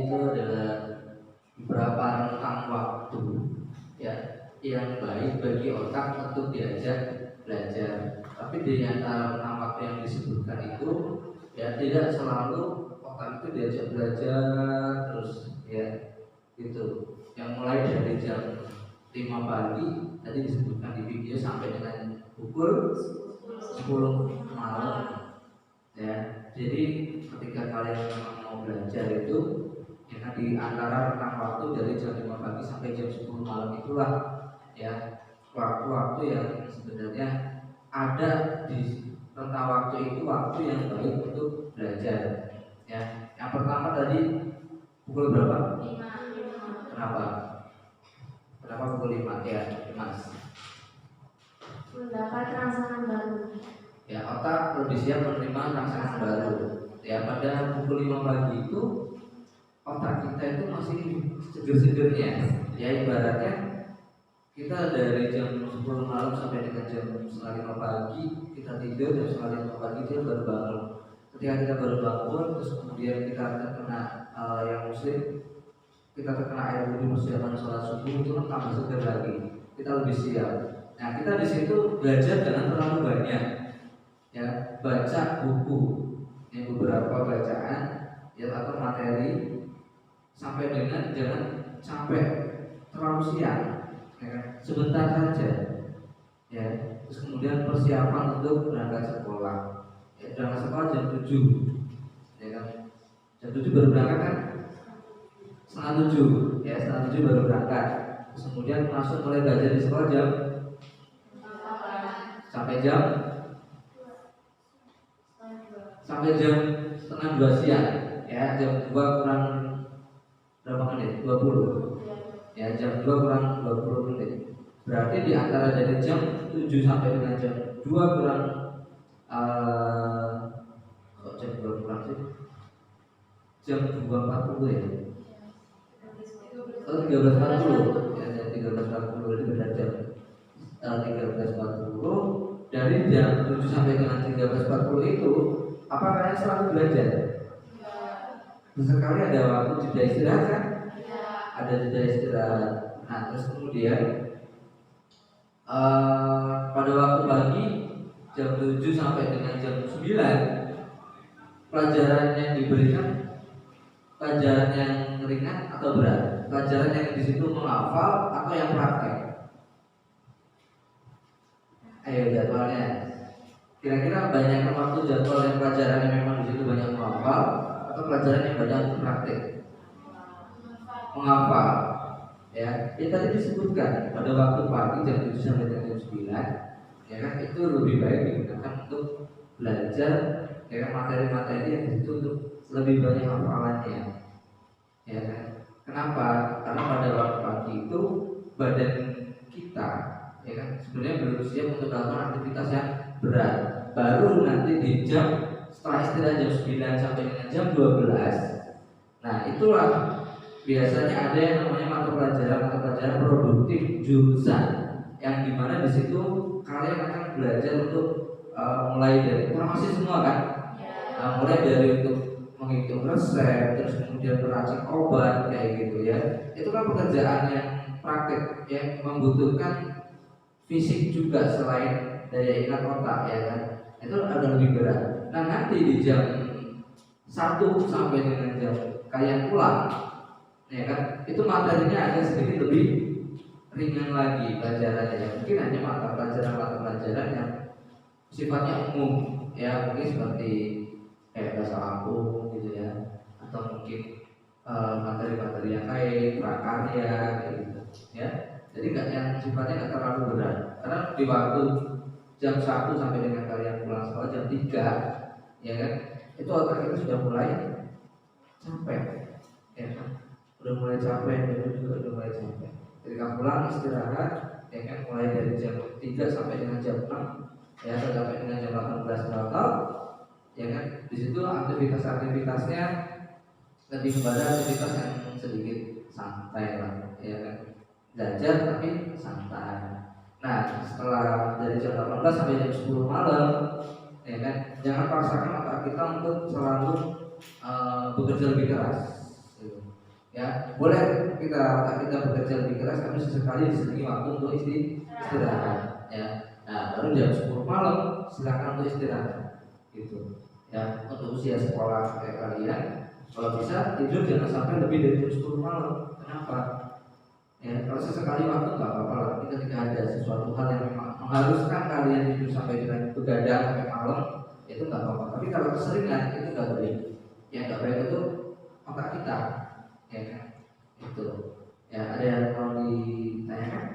itu adalah beberapa rentang waktu ya yang baik bagi otak untuk diajak belajar. Tapi di antara rentang waktu yang disebutkan itu ya tidak selalu otak itu diajak belajar terus ya gitu. Yang mulai dari jam 5 pagi tadi disebutkan di video sampai dengan pukul 10 malam ya. Jadi ketika kalian memang mau belajar itu ya di antara rentang waktu dari jam 5 pagi sampai jam 10 malam itulah ya waktu-waktu yang sebenarnya ada di rentang waktu itu waktu yang baik untuk belajar ya. Yang pertama tadi pukul berapa? 5. Kenapa? Kenapa pukul 5 ya Mas? Mendapat rangsangan baru. Ya otak lebih siap menerima rangsangan baru. Ya pada pukul 5 pagi itu otak kita itu masih seger-segernya. Ya ibaratnya kita dari jam 10 malam sampai dengan jam setengah 5 pagi kita tidur, jam setengah 5 pagi dia baru bangun. Ketika kita baru bangun terus kemudian kita terkena yang muslim kita terkena air wudhu persiapan sholat subuh itu kan tambah segar lagi. Kita lebih siap. Nah kita di situ belajar jangan terlalu banyak. Ya baca buku yang beberapa bacaan ya atau materi sampai dengan jangan sampai terlalu siang ya, sebentar saja ya. Terus kemudian persiapan untuk berangkat sekolah ya, berangkat sekolah jam 7 ya kan, jam 7 baru berangkat kan, setengah 7 ya, setengah 7 baru berangkat. Terus kemudian langsung mulai belajar di sekolah jam sampai jam setengah 2 siang ya, jam 2 kurang berapa menit? 20 ya, jam 2 kurang 20 menit. Berarti di antara dari jam 7 sampai dengan jam 2 kurang kok jam 2 kurang sih? Jam 2.40 ya? Oh 13.40 ya, jam 13.40 itu beda jam 13.40. Dari jam 7 sampai dengan 13.40 itu apa kalian selalu belajar? Sesekali ada waktu jeda istirahat kan? Ada jeda istirahat. Nah terus kemudian pada waktu pagi jam 7 sampai dengan jam 9 pelajaran yang diberikan pelajaran yang ringan atau berat? Pelajaran yang di situ menghafal atau yang praktek? Ayo jadwalnya. Kira-kira banyak waktu jadwal yang pelajaran yang memang di situ banyak menghafal atau pelajaran yang banyak praktek? Menghafal. Ya, tadi disebutkan pada waktu pagi jam 7 sampai jam 9 ya kan, itu lebih baik digunakan untuk belajar ya kan, materi-materi yang itu untuk lebih banyak hafalannya ya kan. Kenapa? Karena pada waktu pagi itu badan kita ya kan sebenarnya belum siap untuk melakukan aktivitas yang berat. Baru nanti di jam setelah istirahat jam 9 sampai dengan jam 12. Nah itulah biasanya ada yang namanya mata pelajaran produktif jurusan, yang dimana di situ kalian akan belajar untuk mulai dari farmasi semua kan, mulai dari untuk menghitung resep, terus kemudian meracik obat kayak gitu ya. Itu kan pekerjaan yang praktik yang membutuhkan fisik juga selain daya ingat otak ya kan. Itu agak lebih berat. Nah nanti di jam 1 sampai dengan jam kalian pulang ya kan, itu materinya agak sedikit lebih ringan lagi pelajarannya ya. Mungkin hanya mata pelajaran yang sifatnya umum ya, mungkin seperti bahasa Lampung gitu ya, atau mungkin materi-materi yang kayak prakarya gitu ya. Jadi yang sifatnya nggak terlalu berat, karena di waktu jam 1 sampai dengan kalian pulang sekolah jam 3 ya kan, itu otak kita sudah mulai capek ya kan, udah mulai capek, itu juga udah mulai capek. Ketika pulang istirahat ya kan, mulai dari jam 3 sampai dengan jam 6 ya, sampai dengan jam 18 total ya kan. Di situ aktivitasnya lebih kepada aktivitas yang sedikit santai lah ya kan, belajar tapi santai. Nah setelah dari jam 18 sampai jam 10 malam ya kan, jangan paksakan otak kita untuk selalu bekerja lebih keras gitu. Ya, boleh kita bekerja lebih keras, tapi sesekali diselingi waktu untuk istirahat. Ya, nah baru jam 10 malam silakan untuk istirahat. Gitu. Ya, untuk usia sekolah kayak kalian, kalau bisa tidur jangan sampai lebih dari jam 10 malam. Kenapa? Ya, kalau sesekali waktu nggak apa-apa lah. Tapi ketika ada sesuatu hal yang memang mengharuskan kalian tidur sampai begadang sampai malam, itu nggak apa-apa. Tapi kalau keseringan itu nggak baik. Ya nggak baik untuk otak kita. Ya kan? Itu. Ya, ada yang mau ditanyakan?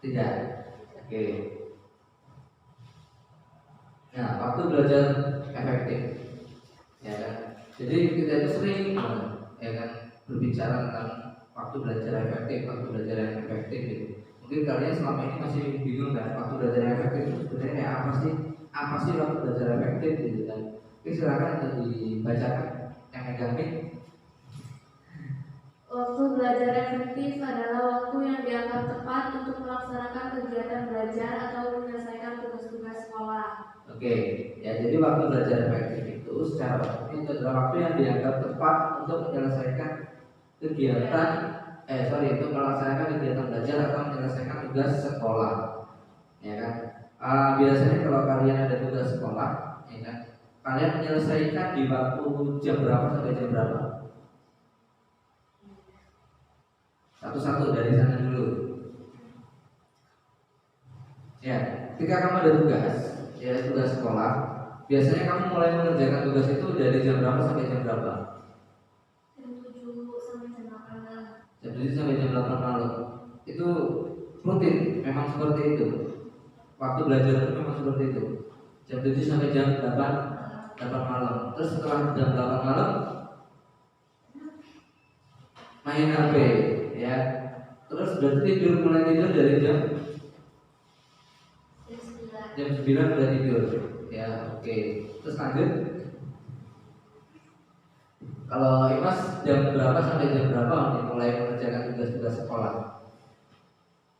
Tidak. Oke. Nah, waktu belajar efektif. Ya kan? Jadi kita itu sering ya kan berbicara tentang waktu belajar efektif, waktu belajar yang efektif gitu. Mungkin kalian selama ini masih bingung kan, waktu belajar yang efektif itu sebenarnya kayak apa sih? Apa sih waktu belajar efektif gitu kan? Oke, silakan untuk dibacakan yang megang mic. Waktu belajar efektif adalah waktu yang dianggap tepat untuk melaksanakan kegiatan belajar atau menyelesaikan tugas-tugas sekolah. Oke, ya jadi waktu belajar efektif itu secara waktu itu adalah waktu yang dianggap tepat untuk menyelesaikan kegiatan untuk melaksanakan kegiatan belajar atau menyelesaikan tugas sekolah. Ya kan? Biasanya kalau kalian ada tugas sekolah, ya kan? Kalian menyelesaikan di waktu jam berapa sampai jam berapa? Satu-satu dari sana dulu. Ya, ketika kamu ada tugas, ya tugas sekolah, biasanya kamu mulai mengerjakan tugas itu dari jam berapa sampai jam berapa? Jam 7 sampai jam 8 malam. Jam 7 sampai jam 8 malam. Itu rutin, memang seperti itu. Waktu belajar itu memang seperti itu. Jam 7 sampai jam 8 malam. Terus setelah jam 8 malam main HP, ya. Terus berarti mulai tidur dari jam 9 udah tidur. Ya, oke. Terus lanjut. Kalau Imas jam berapa sampai jam berapa mulai mengerjakan tugas-tugas sekolah?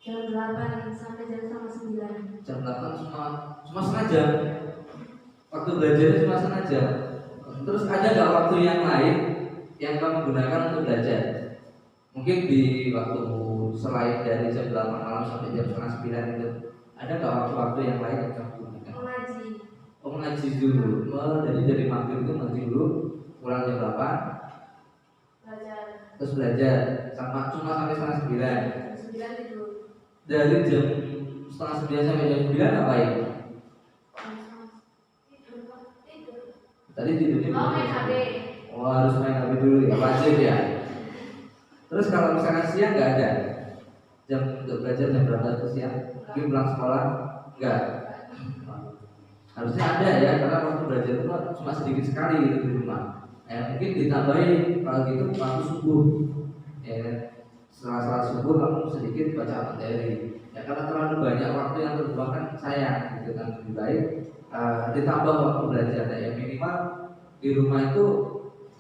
Jam 8 sampai jam 9. Jam 8 cuma setengah jam. Waktu belajarnya cuma setengah jam. Terus ada nggak waktu yang lain yang kamu gunakan untuk belajar? Mungkin di waktu selain dari jam 8 malam sampai jam setengah 9 itu, ada nggak waktu-waktu yang lain yang kamu gunakan? Mengaji. Oh, mengaji dulu. Jadi dari maghrib itu ngaji dulu, pulang jam 8, Belajar. terus belajar cuma sampai setengah 9. Jam 9 tidur. Dari jam setengah 9 sampai jam 9 ngapain? Tidur. Tadi tidurnya Main HP. Oh, harus main HP dulu ya, wajib ya. Terus kalau misalkan siang nggak ada jam untuk belajar jam berapa itu siang? Mungkin pulang sekolah? Enggak. Harusnya ada ya, karena waktu belajar itu cuma sedikit sekali gitu di rumah. Mungkin ditambahin kalau gitu waktu subuh. Ya, setelah subuh kamu sedikit baca materi. Ya, karena terlalu banyak waktu yang terbuang kan sayang gitu kan, lebih baik ditambah waktu belajar. Ya minimal di rumah itu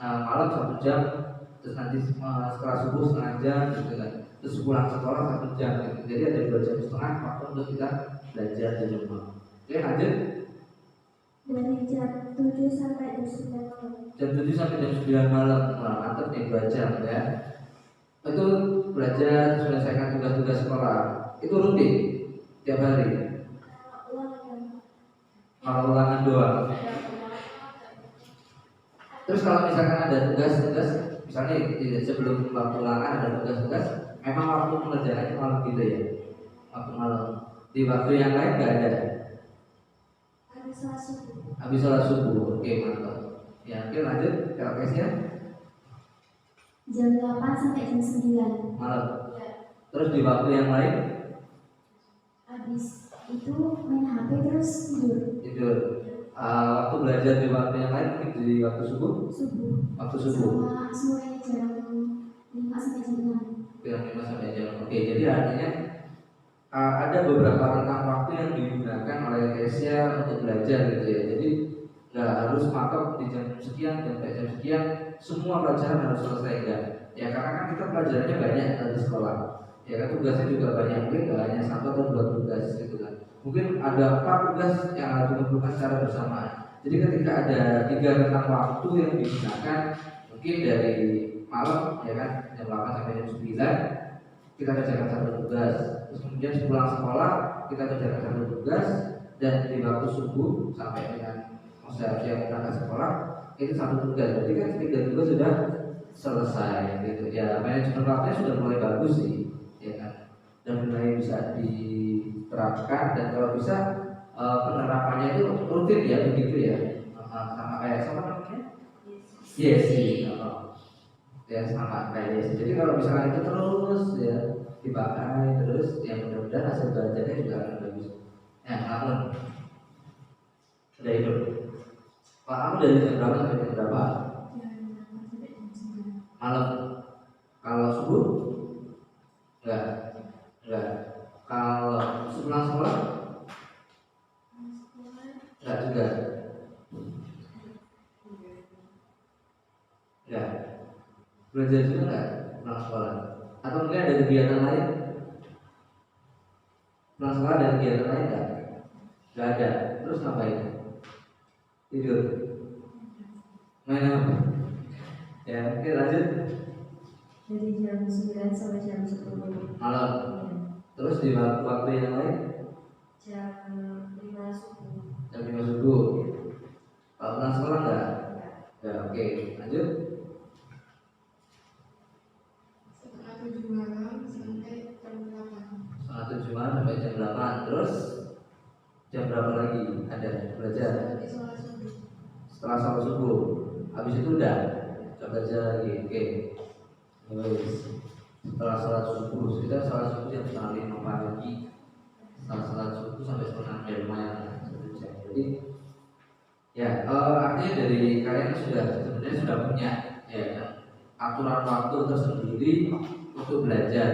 malam 1 jam, terus nanti setelah subuh setengah jam gitu kan, terus pulang sekolah 1 jam gitu. Jadi ada 2,5 jam waktu untuk kita belajar di rumah. Oke, lanjut. Dari jam 7 sampai jam 9 malam. Jam 7 sampai jam 9 malam. Nah, mantap nih 2 jam ya. Itu belajar terus menyelesaikan tugas-tugas sekolah. Itu rutin tiap hari. Kalau ulangan doang. Terus kalau misalkan ada tugas-tugas, misalnya sebelum waktu ulangan ada tugas-tugas, memang waktu mengerjakannya malam gitu ya. Waktu malam. Di waktu yang lain nggak ada. Habis sholat subuh. Oke, mantap. Ya, oke lanjut. LKS-nya jam 8 sampai jam 9 malam. ya. Terus di waktu yang lain Habis itu main HP terus tidur. Waktu belajar di waktu yang lain mungkin di waktu subuh. Waktu subuh. Semuanya jam 5 sampai jam 6. Jam 5 sampai jam. Oke, jadi artinya ada beberapa rentang waktu yang digunakan oleh Asia untuk belajar gitu ya. Jadi nggak harus matok di jam sekian sampai jam sekian semua pelajaran harus selesai enggak. Ya karena kan kita pelajarannya banyak di sekolah. Ya kan tugasnya juga banyak, mungkin nggak hanya 1 atau 2 tugas gitu kan. Mungkin ada 4 tugas yang harus dikumpulkan secara bersamaan. Jadi ketika ada 3 rentang waktu yang digunakan, mungkin dari malam ya kan, jam 8 sampai jam 9 kita kerjakan satu tugas. Terus kemudian pulang sekolah kita kerjakan satu tugas, dan di waktu subuh sampai dengan masa siang berangkat sekolah itu satu tugas. Berarti kan 3 tugas sudah selesai gitu ya. Manajemen waktunya sudah mulai bagus sih ya kan, dan mulai bisa diterapkan. Dan kalau bisa penerapannya itu rutin ya begitu ya, sama kayak sama namanya Yesi, ya sama kayak Yesi. Jadi kalau misalnya itu terus ya dipakai terus, ya mudah-mudahan hasil belajarnya juga akan bagus. Ya, namun sudah itu. Pak, kamu dari jam berapa sampai jam berapa? Malam. Kalau subuh? Enggak. Kalau pulang sekolah? Enggak juga. Enggak. Belajar juga enggak pulang sekolah? Atau mungkin ada kegiatan lain? Pulang sekolah ada kegiatan lain enggak? Enggak ada. Terus ngapain? Tidur. Main apa? Ya, oke lanjut. Dari jam 9 sampai jam 10 malam. Terus di waktu yang lain? Jam 5 subuh. Jam 5 subuh. Kalau pulang sekolah enggak? Ya, oke. Lanjut. Setengah 7 malam sampai jam 8. Setengah 7 malam sampai jam 8. Terus jam berapa lagi ada belajar? Habis sholat subuh. Setelah sholat subuh. Habis itu udah belajar lagi. Oke. Terus setelah sholat subuh, kita sholat subuh jam 4:30 pagi. Setelah sholat subuh sampai setengah 6 lumayan 1 jam. Jadi ya artinya dari kalian sebenarnya sudah punya ya aturan waktu tersendiri untuk belajar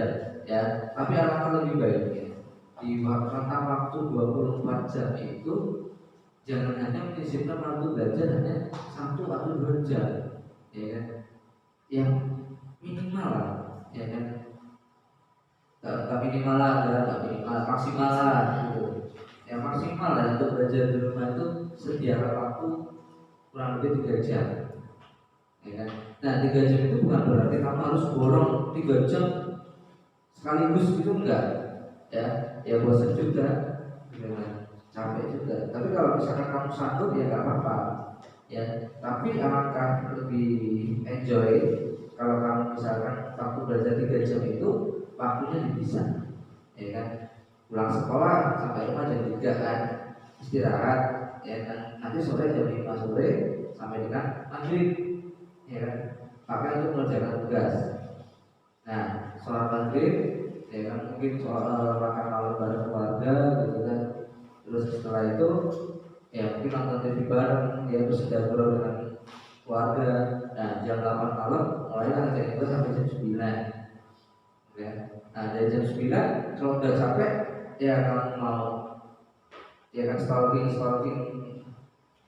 ya. Tapi alangkah lebih baiknya di rentang waktu 24 jam itu jangan hanya menyisipkan waktu belajar hanya 1 atau 2 jam ya kan, yang minimal lah ya kan, nggak minimal lah, nggak minimal, maksimal lah gitu. Yang maksimal lah untuk belajar di rumah itu sediakan waktu kurang lebih 3 jam ya kan. Nah 3 jam itu bukan berarti kamu harus borong 3 jam sekaligus gitu, enggak ya bosan juga ya, capek juga. Tapi kalau misalkan kamu sanggup ya nggak apa-apa ya. Tapi alangkah lebih enjoy kalau kamu misalkan waktu belajar 3 jam itu waktunya dipisah ya kan. Pulang sekolah sampai rumah jam 3 kan, istirahat ya kan. Nanti sore jam 5 sore sampai dengan maghrib ya kan, pakai untuk mengerjakan tugas. Nah sholat maghrib ya kan, mungkin soal makan malam bareng keluarga gitu kan. Terus setelah itu ya mungkin nonton TV bareng ya, terus ngobrol dengan keluarga. Nah jam 8 malam mulai kerjaan itu sampai jam 9 ya. Nah dari jam 9 kalau udah capek ya kamu mau ya kan stalking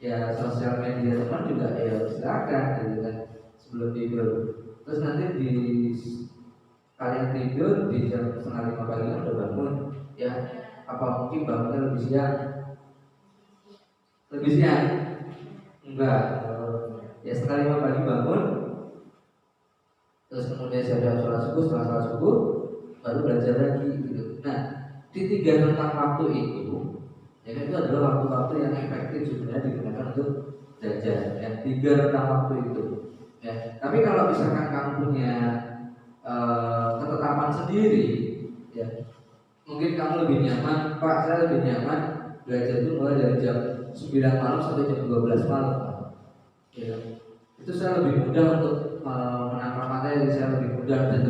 ya sosial media teman juga ya silakan gitu kan sebelum tidur. Terus nanti di kalian tidur di jam 4:30 pagi kan udah bangun ya. Apa mungkin bangunnya lebih siang? Enggak ya, 4:30 pagi bangun, terus kemudian siap-siap sholat subuh. Setelah sholat subuh baru belajar lagi gitu. Nah di 3 rentang waktu itu ya itu adalah waktu-waktu yang efektif sebenarnya digunakan untuk belajar ya, 3 rentang waktu itu ya. Tapi kalau misalkan kamu punya ketetapan sendiri ya, mungkin kamu lebih nyaman, Pak saya lebih nyaman belajar itu mulai dari jam 9 malam sampai jam 12 malam ya. Itu saya lebih mudah untuk menangkap materi, saya lebih mudah dan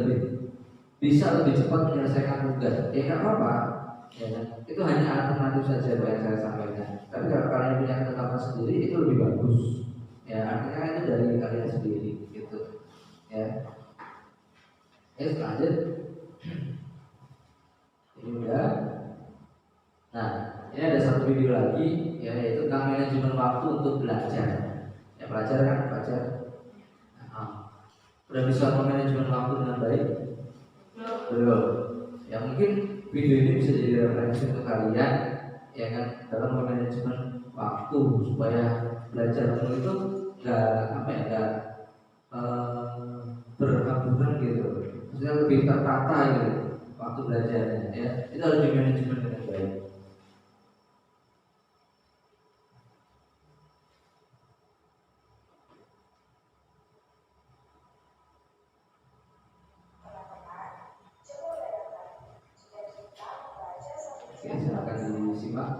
bisa lebih cepat menyelesaikan tugas ya nggak apa-apa ya kan? Itu hanya alternatif saja yang saya sampaikan. Tapi kalau kalian punya ketetapan sendiri itu lebih bagus ya, artinya itu dari kalian sendiri gitu ya. Lanjut. Ini udah. Nah ini ada satu video lagi ya, yaitu tentang manajemen waktu untuk belajar ya. Belajar kan belajar udah bisa memanajemen waktu dengan baik? Belum ya. Mungkin video ini bisa jadi referensi untuk kalian ya kan, dalam manajemen waktu supaya belajarmu itu nggak berhamburan gitu, maksudnya lebih tertata gitu waktu belajarnya ya, itu harus dimanajemen dengan baik. Oke, silakan disimak.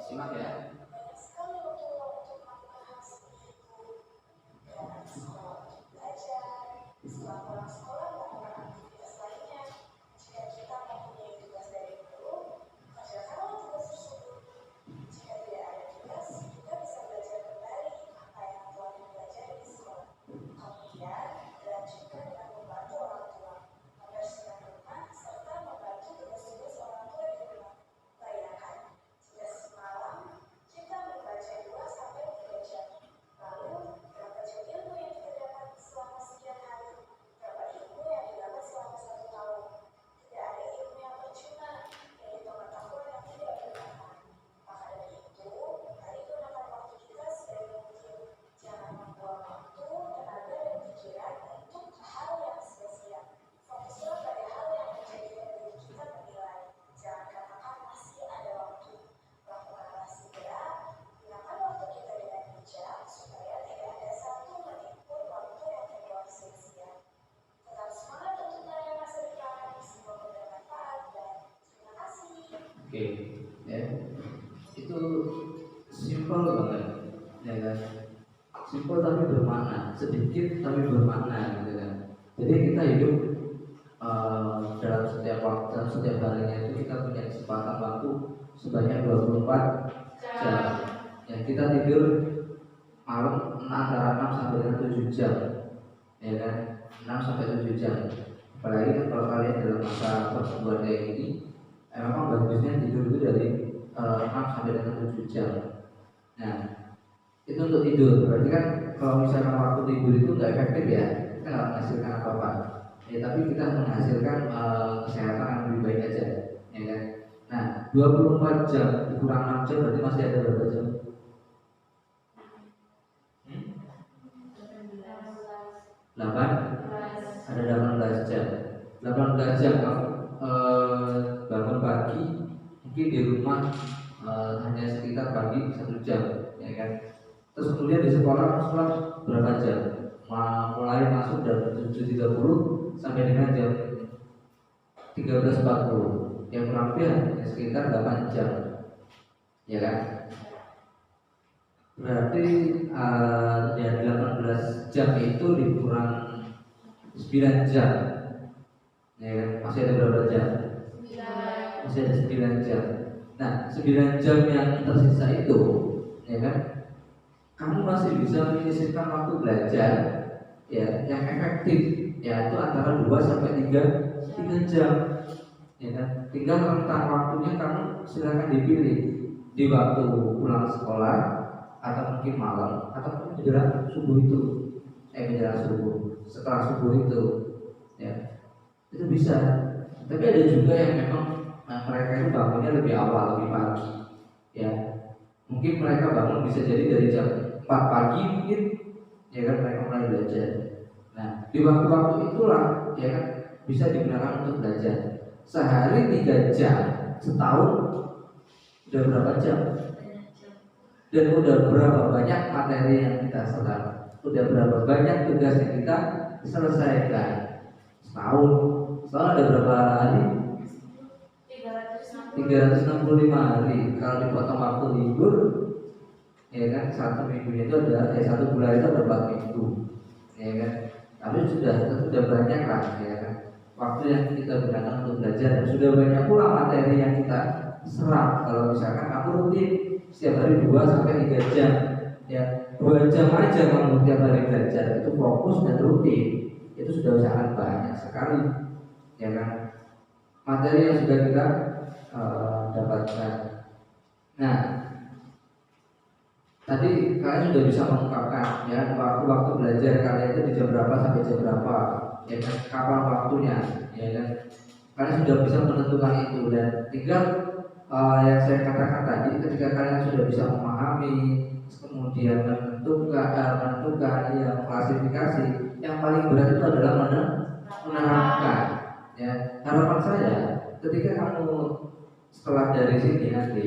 Simak ya. Oke, ya, itu simpel banget, ya kan? Simpel tapi bermakna, sedikit tapi bermakna, gitu kan? Jadi kita hidup dalam setiap waktu, dalam setiap harinya itu kita punya kesempatan waktu sebanyak 24 jam. Ya, kita tidur malam antara 6 sampai dengan 7 jam, ya kan? 6 sampai 7 jam. Apalagi kan kalau kalian dalam masa pertumbuhan kayak gini, memang bagusnya tidur itu dari 6 sampai dengan 7 jam. Nah, itu untuk tidur. Berarti kan kalau misalnya waktu tidur itu nggak efektif ya, kita nggak menghasilkan apa-apa. Ya, tapi kita menghasilkan kesehatan yang lebih baik aja, ya kan? Nah, 24 jam dikurang 6 jam berarti masih ada berapa jam? 8? Ada 18 jam. 18 jam kamu bangun pagi, mungkin di rumah hanya sekitar pagi 1 jam, ya kan? Terus kemudian di sekolah berapa jam? Mulai masuk dari 7.30 sampai dengan jam 13.40, yang kurang lebih sekitar 8 jam, ya kan? Berarti ya 18 jam itu dikurang 9 jam. Ya kan? Masih ada berapa jam? Masih ada 9 jam. Nah, 9 jam yang tersisa itu, ya kan? Kamu masih bisa menyisihkan waktu belajar ya yang efektif, ya itu antara 2 sampai 3 jam. Ya kan? Tinggal rentang waktunya kamu silakan dipilih di waktu pulang sekolah atau mungkin malam atau menjelang subuh itu. Menjelang subuh, setelah subuh itu. Ya. Itu bisa. Tapi ada juga yang memang mereka itu bangunnya lebih awal, lebih pagi. Ya. Mungkin mereka bangun bisa jadi dari jam 4 pagi mungkin, ya kan, mereka mulai belajar. Nah, di waktu-waktu itulah ya kan bisa digunakan untuk belajar. Sehari 3 jam, setahun udah berapa jam? Dan udah berapa banyak materi yang kita serap, udah berapa banyak tugas yang kita selesaikan. Setahun ada berapa hari? 365 hari. Kalau dipotong waktu libur, ya kan, 1 minggu itu ada, 1 bulan itu ada 4 minggu, ya kan. Tapi sudah banyak lah, ya kan, waktu yang kita gunakan untuk belajar. Dan sudah banyak pula materi yang kita serap. Kalau misalkan kamu rutin setiap hari 2 sampai 3 jam, ya 2 jam aja kamu setiap hari belajar, itu fokus dan rutin, itu sudah sangat banyak sekali, ya kan, materi yang sudah kita dapatkan. Nah, tadi kalian sudah bisa mengungkapkan ya waktu-waktu belajar kalian itu di jam berapa sampai jam berapa, ya kan, kapan waktunya, ya kan. Kalian sudah bisa menentukan itu, dan tinggal yang saya katakan tadi, ketika kalian sudah bisa memahami, kemudian menentukan ya klasifikasi, yang paling berat itu adalah menerapkan. Ya, harapan saya ketika kamu setelah dari sini nanti,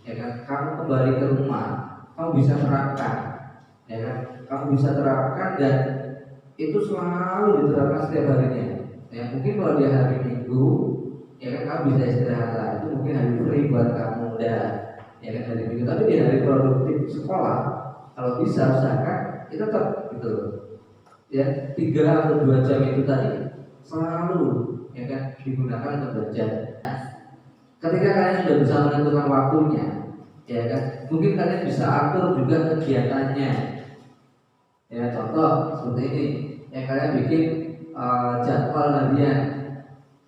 ya kan, kamu kembali ke rumah, kamu bisa terapkan, ya kan, kamu bisa terapkan, dan itu selalu diterapkan setiap harinya. Ya, mungkin kalau di hari Minggu, ya kan, kamu bisa istirahat lah, itu mungkin hari free buat kamu, ya kan, hari Minggu. Tapi di hari produktif sekolah, kalau bisa usahakan kita tetap gitu, ya 3 atau 2 jam itu tadi selalu, ya kan, digunakan untuk belajar. Ketika kalian sudah bisa menentukan waktunya, ya kan, mungkin kalian bisa atur juga kegiatannya. Ya, contoh seperti ini, yang kalian bikin jadwal harian.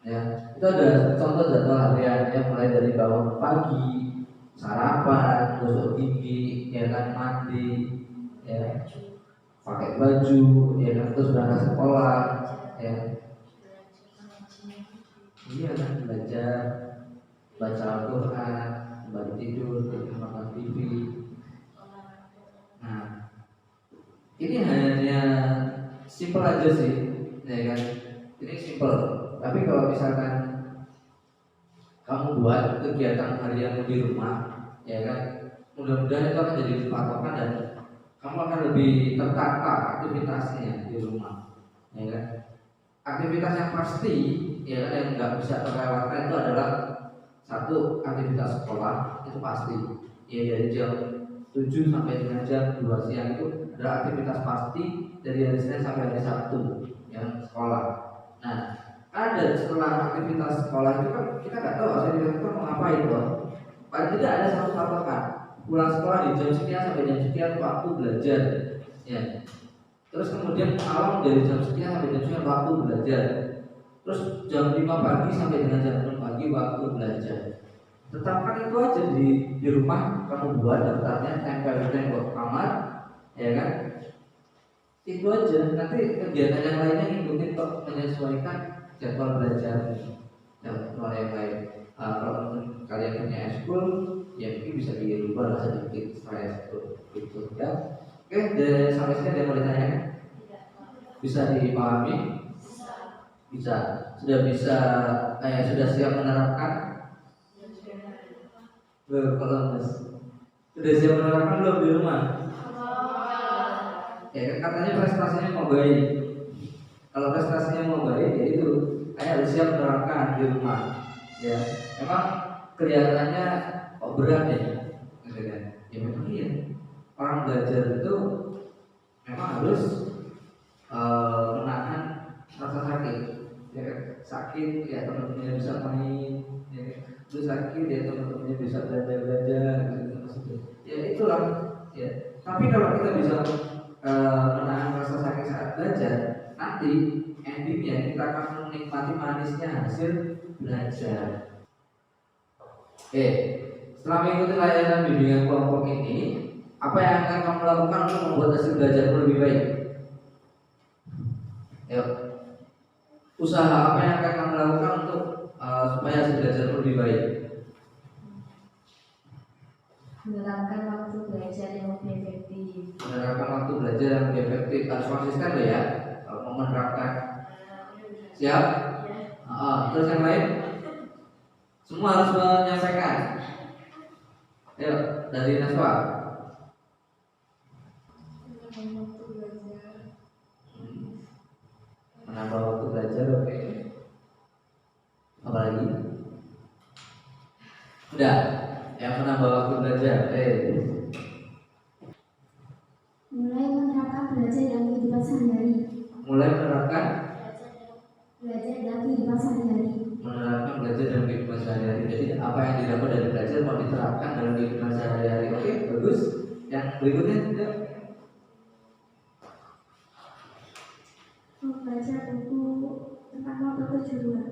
Ya, itu ada contoh jadwal harian yang mulai dari bangun pagi, sarapan, gosok gigi, ya kan, mandi, ya, pakai baju, ya kan, terus berangkat sekolah, ya. Iya kan, belajar, baca Al-Quran, kembali tidur, makan TV. Nah, ini hanya simpel aja sih, ya kan? Ini simpel. Tapi kalau misalkan kamu buat kegiatan harian di rumah, ya kan, mudah-mudahan itu akan jadi patokan dan kamu akan lebih tertata aktivitasnya di rumah, ya kan? Aktivitas yang pasti, ya kan, yang nggak bisa terlewatkan itu adalah 1, aktivitas sekolah, itu pasti. Ya, dari jam 7 sampai dengan jam 2 siang itu adalah aktivitas pasti dari hari Senin sampai hari Sabtu yang sekolah. Nah, ada setelah aktivitas sekolah itu kan kita nggak tahu aktivitas itu mau ngapain loh. Paling tidak ada satu patokan. Pulang sekolah di jam sekian sampai jam sekian waktu belajar. Ya. Terus kemudian malam dari jam sekian sampai jam sekian waktu belajar. Terus jam 5 pagi sampai dengan jam 6 pagi waktu belajar. Tetapkan itu aja di rumah, kamu buat daftarnya, tempel di tembok kamar, ya kan? Itu aja. Nanti kegiatan yang lainnya ngikutin kok, menyesuaikan jadwal belajar, jadwal yang lain. Kalau kalian punya eskul, ya mungkin bisa dirubah lah sedikit setelah eskul, gitu ya. Oke, sampai sini ada yang mau ditanya? Bisa dipahami? Bisa. Sudah bisa, sudah siap menerapkan? Kalau sudah siap menerapkan belum di rumah? Ya, katanya prestasinya mau baik. Kalau prestasinya mau baik, ya itu harus siap menerapkan di rumah. Ya, memang kelihatannya kok berat ya, gitu kan? Ya memang iya. orang belajar itu memang harus menahan rasa sakit. Ya, sakit ya teman-temannya bisa main, ya, terus sakit ya teman-temannya bisa belajar gitu. Ya itulah. Ya. Tapi kalau kita bisa menahan rasa sakit saat belajar, nanti endingnya kita akan menikmati manisnya hasil belajar. Setelah mengikuti layanan bimbingan kelompok ini, apa yang akan kamu lakukan untuk membuat hasil belajarmu lebih baik? Ayo. Usaha apa yang akan kamu lakukan untuk supaya hasil belajarmu lebih baik? Menerapkan waktu belajar yang lebih efektif. Menerapkan waktu belajar yang lebih efektif. Harus konsisten loh ya. Kalau mau menerapkan. Siap? Terus yang lain? Semua harus menyampaikan. Ayo, dari Naswa. Menambah waktu belajar, oke. Apa lagi? Udah, yang menambah waktu belajar. Mulai menerapkan belajar dalam kehidupan sehari-hari. Mulai menerapkan Belajar dalam kehidupan sehari-hari. Menerapkan belajar dalam kehidupan sehari-hari. Jadi apa yang didapat dari belajar mau diterapkan dalam kehidupan sehari-hari. Oke, bagus. Yang berikutnya tidak. Membaca buku tentang mapel kejuruan.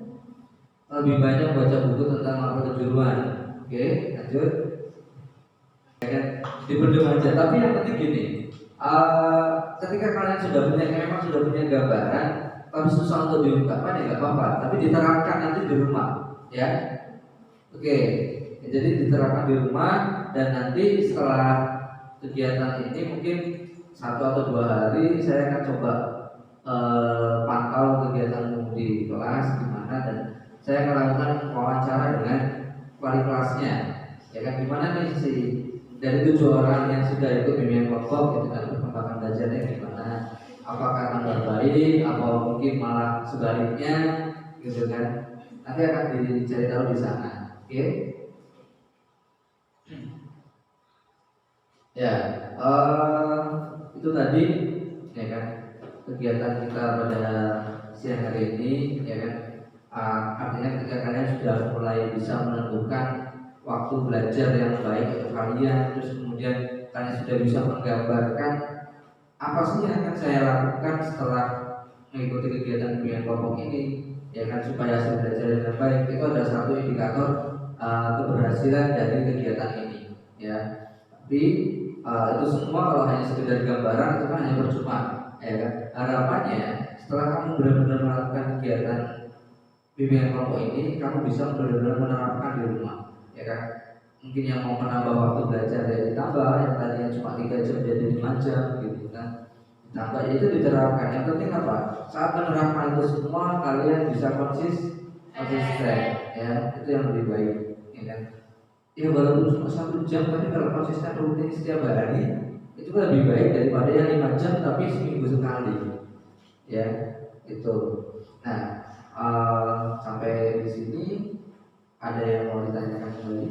Lebih banyak baca buku tentang mapel kejuruan. Oke, lanjut. Ya kan, dipendam aja. Tapi yang penting gini, ketika kalian sudah punya gambaran, tapi susah untuk diungkapkan ya nggak apa-apa. Tapi diterapkan nanti di rumah, ya. Oke, jadi diterapkan di rumah dan nanti setelah kegiatan ini mungkin 1 atau 2 hari saya akan coba pantau kegiatanmu di kelas gimana, dan saya akan lakukan wawancara dengan wali kelasnya, ya kan, gimana nih si dari 7 orang yang sudah ikut bimbingan kelompok itu kan perkembangan belajarnya gimana, apakah tambah baik atau mungkin malah sebaliknya gitu kan, nanti akan dicari tahu di sana. Oke. Ya, itu tadi ya kan kegiatan kita pada siang hari ini, ya kan. Artinya ketika kalian sudah mulai bisa menentukan waktu belajar yang baik untuk kalian, terus kemudian kalian sudah bisa menggambarkan apa sih yang akan saya lakukan setelah mengikuti kegiatan bimbingan kelompok ini, ya kan, supaya hasil belajar yang baik. Itu ada satu indikator keberhasilan dari kegiatan ini, ya. Tapi itu semua kalau hanya sekedar gambaran itu kan hanya percuma, ya kan. Harapannya setelah kamu benar-benar melakukan kegiatan bimbingan kelompok ini, kamu bisa benar-benar menerapkan di rumah, ya kan. Mungkin yang mau menambah waktu belajar ya ditambah, yang tadinya cuma 3 jam jadi 5 jam gitu kan, ditambah, ya itu diterapkan. Yang penting apa? Saat menerapkan itu semua kalian bisa konsisten, ya, itu yang lebih baik, ya kan. Ya walaupun cuma 1 jam, tapi kalau konsisten rutin setiap hari itu lebih baik daripada yang 5 jam tapi seminggu sekali, ya itu. Nah, sampai di sini ada yang mau ditanyakan kembali?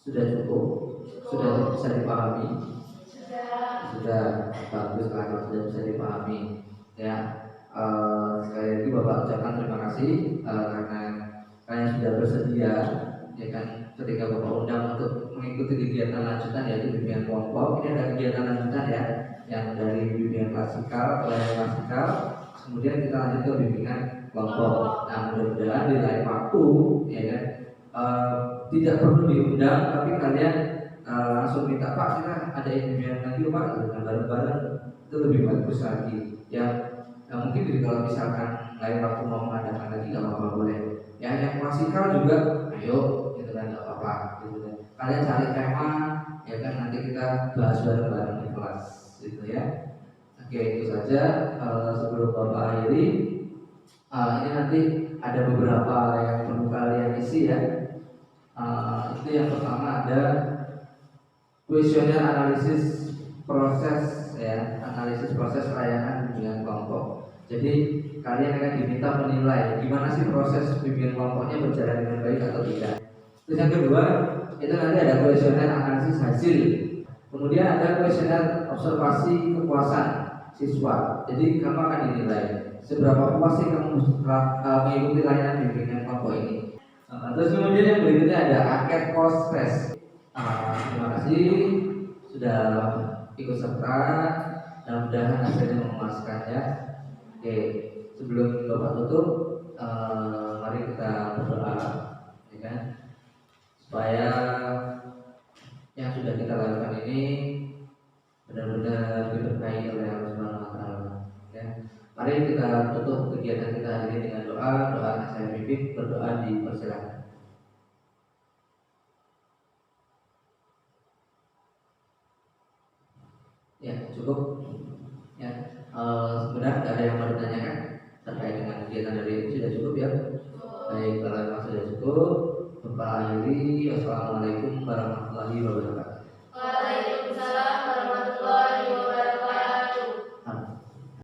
Sudah cukup? Sudah bisa dipahami? Sudah bagus lah kalau sudah bisa dipahami, ya. Sekali lagi Bapak ucapkan terima kasih karena kalian sudah bersedia, ya kan, ketika Bapak undang untuk mengikuti kegiatan lanjutan yaitu bimbingan kelompok. Ini ada kegiatan lanjutan ya, yang dari bimbingan klasikal, pelayanan klasikal, kemudian kita lanjut ke bimbingan kelompok. Nah, mudah-mudahan di lain waktu, ya kan, tidak perlu diundang, tapi kalian langsung minta, Pak, kita ada bimbingan lagi Pak, dengan bareng-bareng, itu lebih bagus lagi, ya. Nah, mungkin kalau misalkan lain waktu mau mengadakan lagi nggak apa-apa, boleh. Ya, yang klasikal juga, ayo, gitu kan, nggak apa-apa, gitu kan. Kalian cari tema, ya kan, nanti kita bahas bareng-bareng di kelas, gitu ya. Oke, itu saja. Sebelum Bapak akhiri, ini nanti ada beberapa yang perlu kalian isi ya. Itu yang pertama ada kuesioner analisis proses, ya, analisis proses layanan bimbingan kelompok. Jadi kalian akan diminta menilai gimana sih proses bimbingan kelompoknya berjalan dengan baik atau tidak. Terus yang kedua, itu nanti ada kuesioner analisis hasil Kemudian ada kuesioner observasi kepuasan siswa. Jadi kamu akan dinilai seberapa puas sih kamu mengikuti layanan bimbingan kelompok ini. Terus kemudian yang berikutnya ada angket post test. Terima kasih sudah ikut serta. Mudah-mudahan hasilnya memuaskan ya. Oke, sebelum Bapak tutup, mari kita berdoa, ya kan? Supaya yang sudah kita lakukan ini benar-benar diberkahi oleh Allah Subhanahu wa taala. Ya. Mari kita tutup kegiatan kita hari ini dengan doa. Doa saya pimpin, berdoa dipersilakan. Ya, cukup. Ya, sebenarnya tidak ada yang mau ditanyakan terkait dengan kegiatan dari